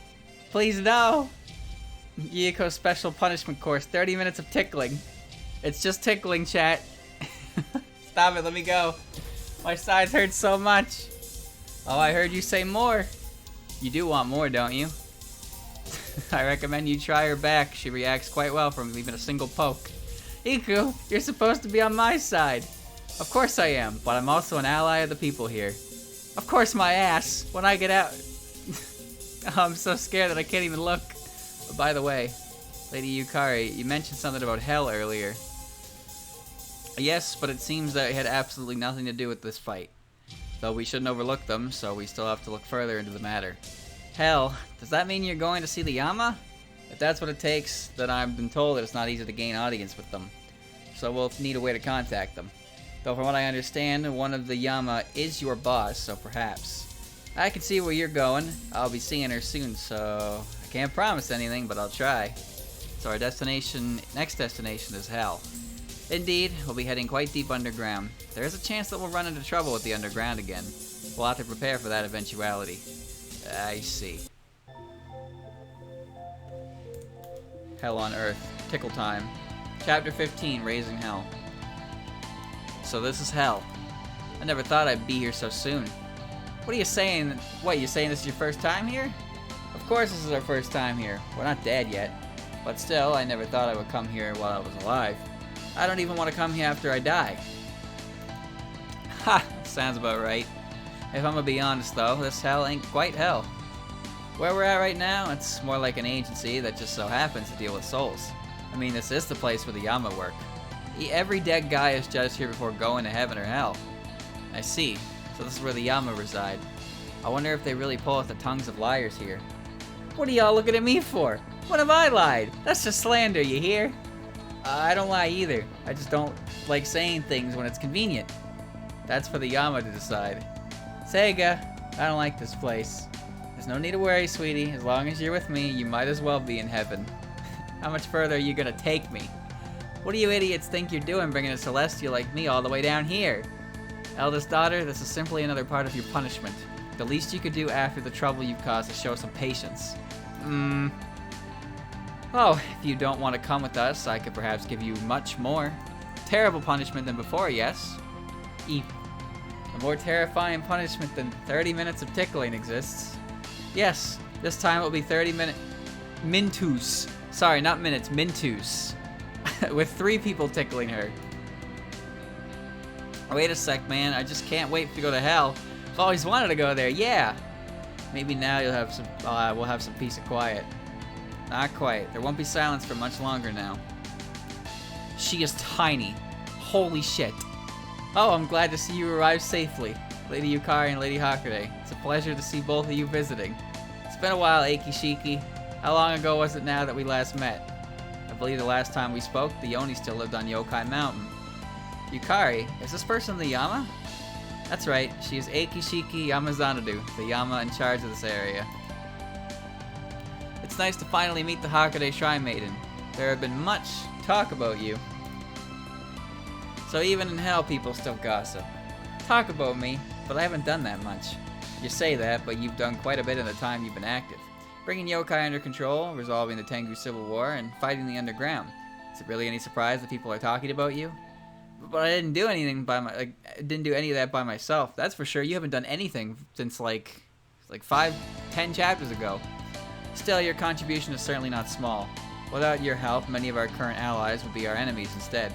Please no! Yuko's special punishment course, 30 minutes of tickling. It's just tickling, chat. Stop it, let me go. My sides hurt so much. Oh, I heard you say more. You do want more, don't you? I recommend you try her back. She reacts quite well from even a single poke. Iku, you're supposed to be on my side. Of course I am, but I'm also an ally of the people here. Of course my ass, when I get out. Oh, I'm so scared that I can't even look. But by the way, Lady Yukari, you mentioned something about hell earlier. Yes, but it seems that it had absolutely nothing to do with this fight. Though we shouldn't overlook them, so we still have to look further into the matter. Hell, does that mean you're going to see the Yama? If that's what it takes, then I've been told that it's not easy to gain audience with them. So we'll need a way to contact them. Though from what I understand, one of the Yama is your boss, so perhaps. I can see where you're going. I'll be seeing her soon, so I can't promise anything, but I'll try. So our next destination is hell. Indeed, we'll be heading quite deep underground. There is a chance that we'll run into trouble with the underground again. We'll have to prepare for that eventuality. I see. Hell on Earth. Tickle time. Chapter 15, Raising Hell. So this is hell. I never thought I'd be here so soon. What are you saying? What, you saying this is your first time here? Of course this is our first time here. We're not dead yet. But still, I never thought I would come here while I was alive. I don't even want to come here after I die. Ha! Sounds about right. If I'm gonna be honest though, this hell ain't quite hell. Where we're at right now, it's more like an agency that just so happens to deal with souls. I mean, this is the place where the Yama work. Every dead guy is judged here before going to heaven or hell. I see. So this is where the Yama reside. I wonder if they really pull out the tongues of liars here. What are y'all looking at me for? When have I lied? That's just slander, you hear? I don't lie either. I just don't like saying things when it's convenient. That's for the Yama to decide. Sega, I don't like this place. There's no need to worry, sweetie. As long as you're with me, you might as well be in heaven. How much further are you gonna take me? What do you idiots think you're doing bringing a Celestial like me all the way down here? Eldest daughter, this is simply another part of your punishment. The least you could do after the trouble you've caused is show some patience. Oh, if you don't want to come with us, I could perhaps give you much more. Terrible punishment than before, yes? A more terrifying punishment than 30 minutes of tickling exists. Yes, this time it will be 30 mintus. Sorry, not minutes, mintus. With 3 people tickling her. Wait a sec, man. I just can't wait to go to hell. I've always wanted to go there, yeah. Maybe now you'll have some. We'll have some peace and quiet. Not quite. There won't be silence for much longer now. She is tiny. Holy shit. Oh, I'm glad to see you arrived safely, Lady Yukari and Lady Hakude. It's a pleasure to see both of you visiting. It's been a while, Eiki-Shiki. How long ago was it now that we last met? I believe the last time we spoke, the Oni still lived on Yokai Mountain. Yukari, is this person the Yama? That's right, she is Eiki-Shiki Yamazanadu, the Yama in charge of this area. It's nice to finally meet the Hakude Shrine Maiden. There have been much talk about you. So even in hell, people still gossip. Talk about me, but I haven't done that much. You say that, but you've done quite a bit in the time you've been active. Bringing yokai under control, resolving the Tengu Civil War, and fighting the underground. Is it really any surprise that people are talking about you? But I didn't do anything I didn't do any of that by myself. That's for sure. You haven't done anything since like 5-10 chapters ago. Still, your contribution is certainly not small. Without your help, many of our current allies would be our enemies instead.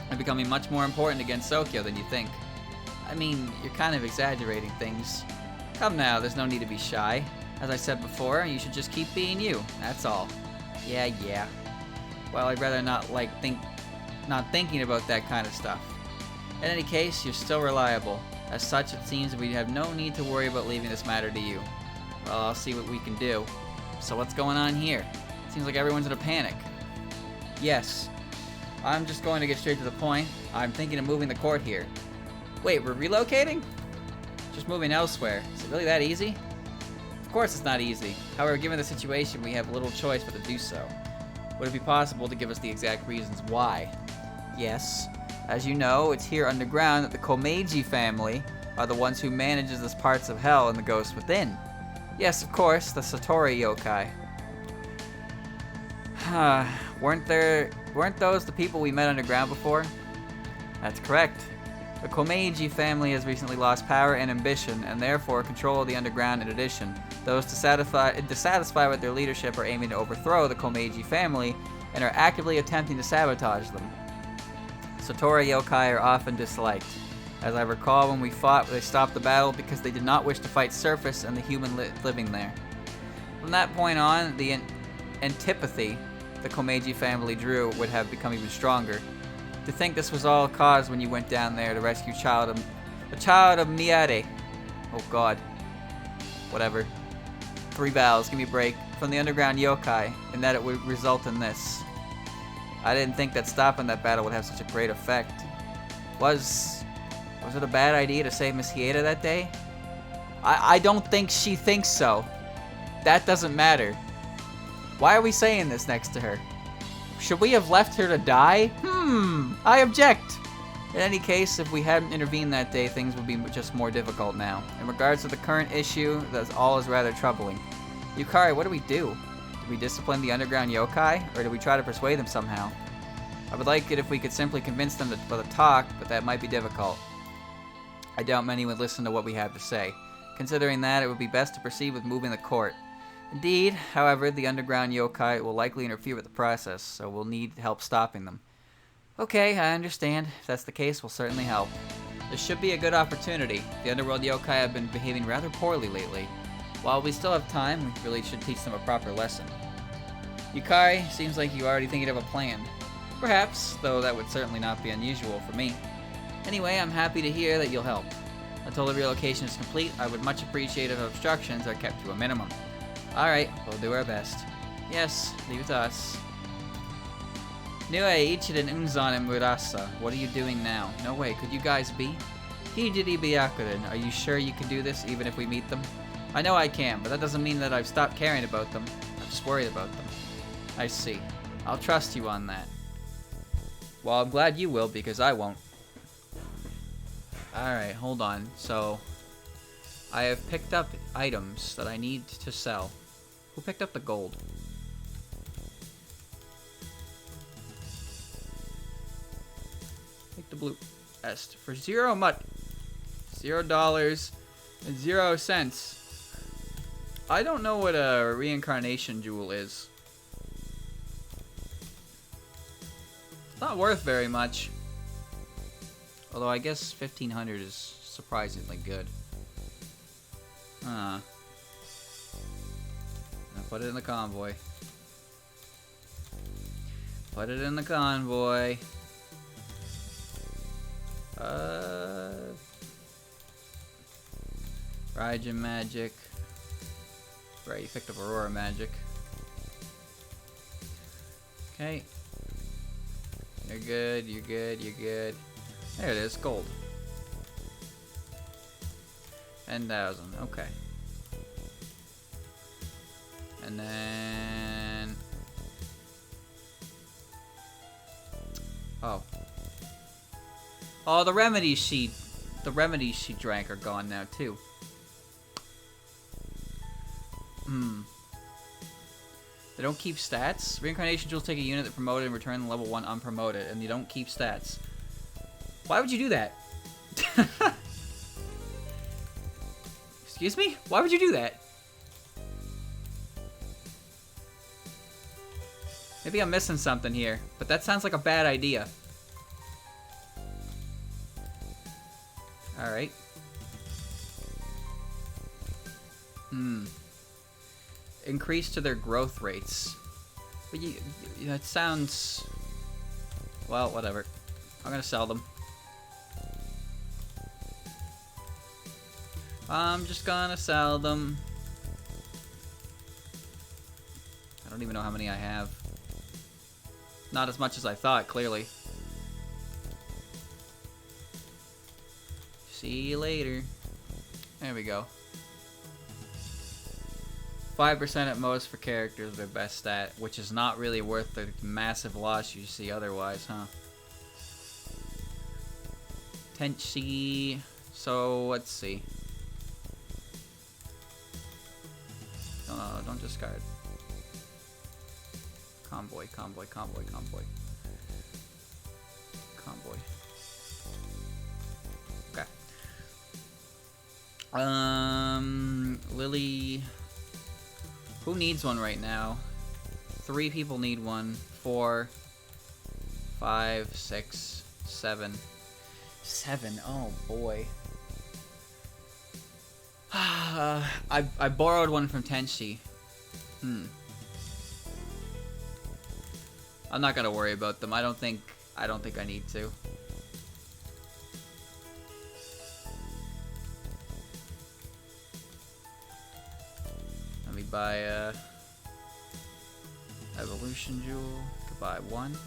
They're becoming much more important against Sokyo than you think. I mean, you're kind of exaggerating things. Come now, there's no need to be shy. As I said before, you should just keep being you. That's all. Yeah. Well, I'd rather not thinking about that kind of stuff. In any case, you're still reliable. As such, it seems we have no need to worry about leaving this matter to you. Well, I'll see what we can do. So what's going on here? Seems like everyone's in a panic. Yes. I'm just going to get straight to the point. I'm thinking of moving the court here. Wait, we're relocating? Just moving elsewhere. Is it really that easy? Of course it's not easy. However, given the situation, we have little choice but to do so. Would it be possible to give us the exact reasons why? Yes. As you know, it's here underground that the Komeiji family are the ones who manages the parts of hell and the ghosts within. Yes, of course, the Satori yokai. Weren't those the people we met underground before? That's correct. The Komeiji family has recently lost power and ambition, and therefore control of the underground in addition. Those dissatisfied with their leadership are aiming to overthrow the Komeiji family and are actively attempting to sabotage them. Satori yokai are often disliked. As I recall, when we fought, they stopped the battle because they did not wish to fight surface and the human living there. From that point on, the antipathy the Komeiji family drew would have become even stronger. To think this was all caused when you went down there to rescue the child of Miyare. Oh god. Whatever. 3 vowels, give me a break. From the underground yokai, and that it would result in this. I didn't think that stopping that battle would have such a great effect. Was it a bad idea to save Miss Hieda that day? I don't think she thinks so. That doesn't matter. Why are we saying this next to her? Should we have left her to die? I object. In any case, if we hadn't intervened that day, things would be just more difficult now. In regards to the current issue, that all is rather troubling. Yukari, what do we do? Do we discipline the underground yokai, or do we try to persuade them somehow? I would like it if we could simply convince them for the talk, but that might be difficult. I doubt many would listen to what we have to say. Considering that, it would be best to proceed with moving the court. Indeed, however, the underground yokai will likely interfere with the process, so we'll need help stopping them. Okay, I understand. If that's the case, we'll certainly help. This should be a good opportunity. The underworld yokai have been behaving rather poorly lately. While we still have time, we really should teach them a proper lesson. Yukari, seems like you already thinking of a plan. Perhaps, though that would certainly not be unusual for me. Anyway, I'm happy to hear that you'll help. Until the relocation is complete, I would much appreciate if obstructions are kept to a minimum. Alright, we'll do our best. Yes, leave it to us. Nue Ichiden Unzan and Murasa, what are you doing now? No way, could you guys be? Hijiri Byakuren, are you sure you can do this even if we meet them? I know I can, but that doesn't mean that I've stopped caring about them. I'm just worried about them. I see. I'll trust you on that. Well, I'm glad you will, because I won't. Alright, hold on. So, I have picked up items that I need to sell. Who picked up the gold? Take the blue est for $0 and 0 cents. I don't know what a reincarnation jewel is. It's not worth very much. Although I guess 1500 is surprisingly good. I'll put it in the convoy. Put it in the convoy. Raijin magic. Right, you picked up Aurora magic. Okay. You're good, you're good, you're good. There it is, gold. 10,000, okay. And then... Oh, the remedies she drank are gone now, too. They don't keep stats. Reincarnation jewels take a unit that promoted and return to level 1 unpromoted, and you don't keep stats. Why would you do that? Excuse me? Why would you do that? Maybe I'm missing something here, but that sounds like a bad idea. Alright. Increase to their growth rates. But that sounds... Well, whatever. I'm gonna sell them. I'm just gonna sell them. I don't even know how many I have. Not as much as I thought, clearly. See you later. There we go. 5% at most for characters with best stat, which is not really worth the massive loss you see otherwise, huh? Tenshi. So, let's see. No, don't discard. Convoy. Okay. Lily. Who needs one right now? 3 people need one. 4, 5, 6, 7. 7. Oh boy. I borrowed one from Tenshi. I'm not gonna worry about them. I don't think I need to. Let me buy a evolution jewel. Could buy 1.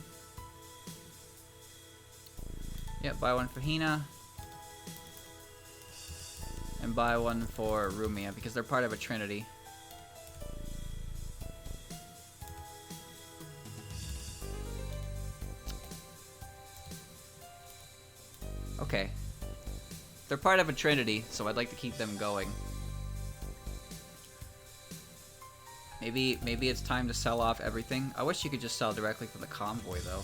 Yep, buy 1 for Hina. And buy 1 for Rumia because they're part of a trinity. Okay. They're part of a trinity, so I'd like to keep them going. Maybe it's time to sell off everything. I wish you could just sell directly from the convoy, though.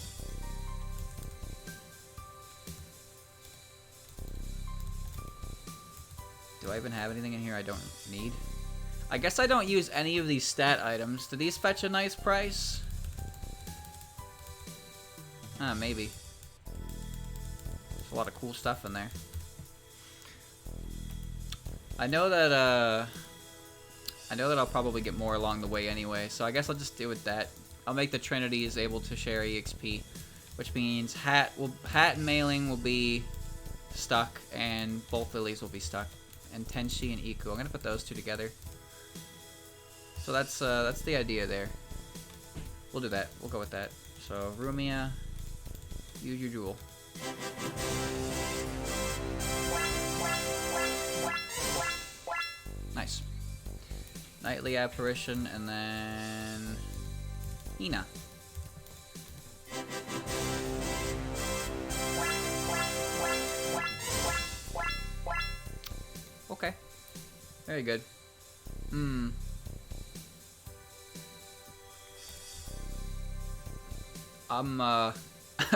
Do I even have anything in here I don't need? I guess I don't use any of these stat items. Do these fetch a nice price? Maybe. There's a lot of cool stuff in there. I know that I'll probably get more along the way anyway, so I guess I'll just do with that. I'll make the Trinities able to share EXP, which means Hat and Mailing will be stuck, and both Lilies will be stuck. And Tenshi and Iku. I'm gonna put those 2 together. So that's the idea there. We'll do that. We'll go with that. So Rumia, use your jewel. Nice. Nightly Apparition, and then Hina. Okay. Very good. I'm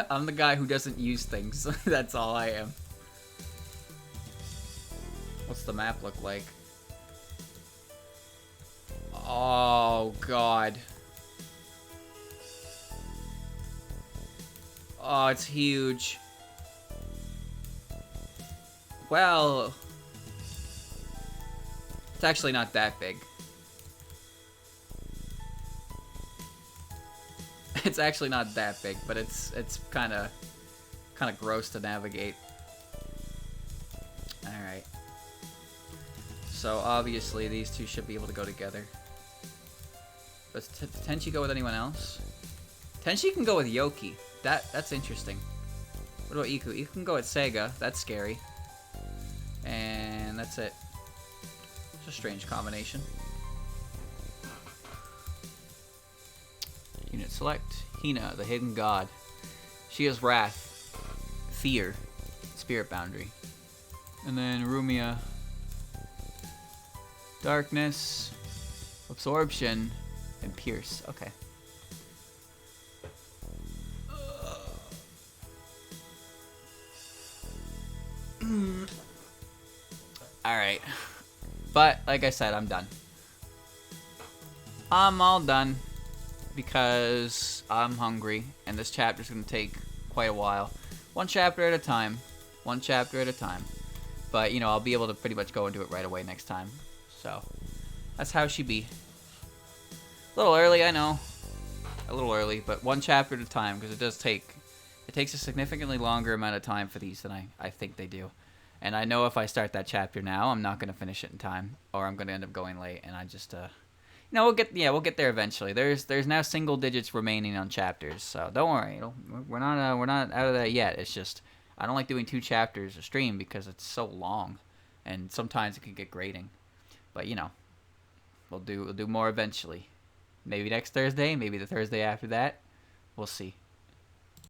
I'm the guy who doesn't use things. That's all I am. What's the map look like? Oh god. Oh, it's huge. Well, it's actually not that big. It's actually not that big, but it's kind of gross to navigate. All right. So obviously these 2 should be able to go together. Does Tenshi go with anyone else? Tenshi can go with Yoki. That's interesting. What about Iku? Iku can go with Sega. That's scary. And that's it. It's a strange combination. Unit select. Hina, the hidden god. She has wrath, fear, spirit boundary. And then Rumia, darkness, absorption, and pierce. Okay. Alright. But, like I said, I'm done. I'm all done. Because I'm hungry, and this chapter's going to take quite a while. 1 chapter at a time. 1 chapter at a time. But, you know, I'll be able to pretty much go into it right away next time. So, that's how she be. A little early, I know. A little early, but 1 chapter at a time, because it takes a significantly longer amount of time for these than I think they do. And I know if I start that chapter now, I'm not gonna finish it in time, or I'm gonna end up going late. And I just, we'll get there eventually. There's now single digits remaining on chapters, so don't worry. We're not out of that yet. It's just I don't like doing 2 chapters a stream because it's so long, and sometimes it can get grating. But we'll do more eventually. Maybe next Thursday, maybe the Thursday after that. We'll see.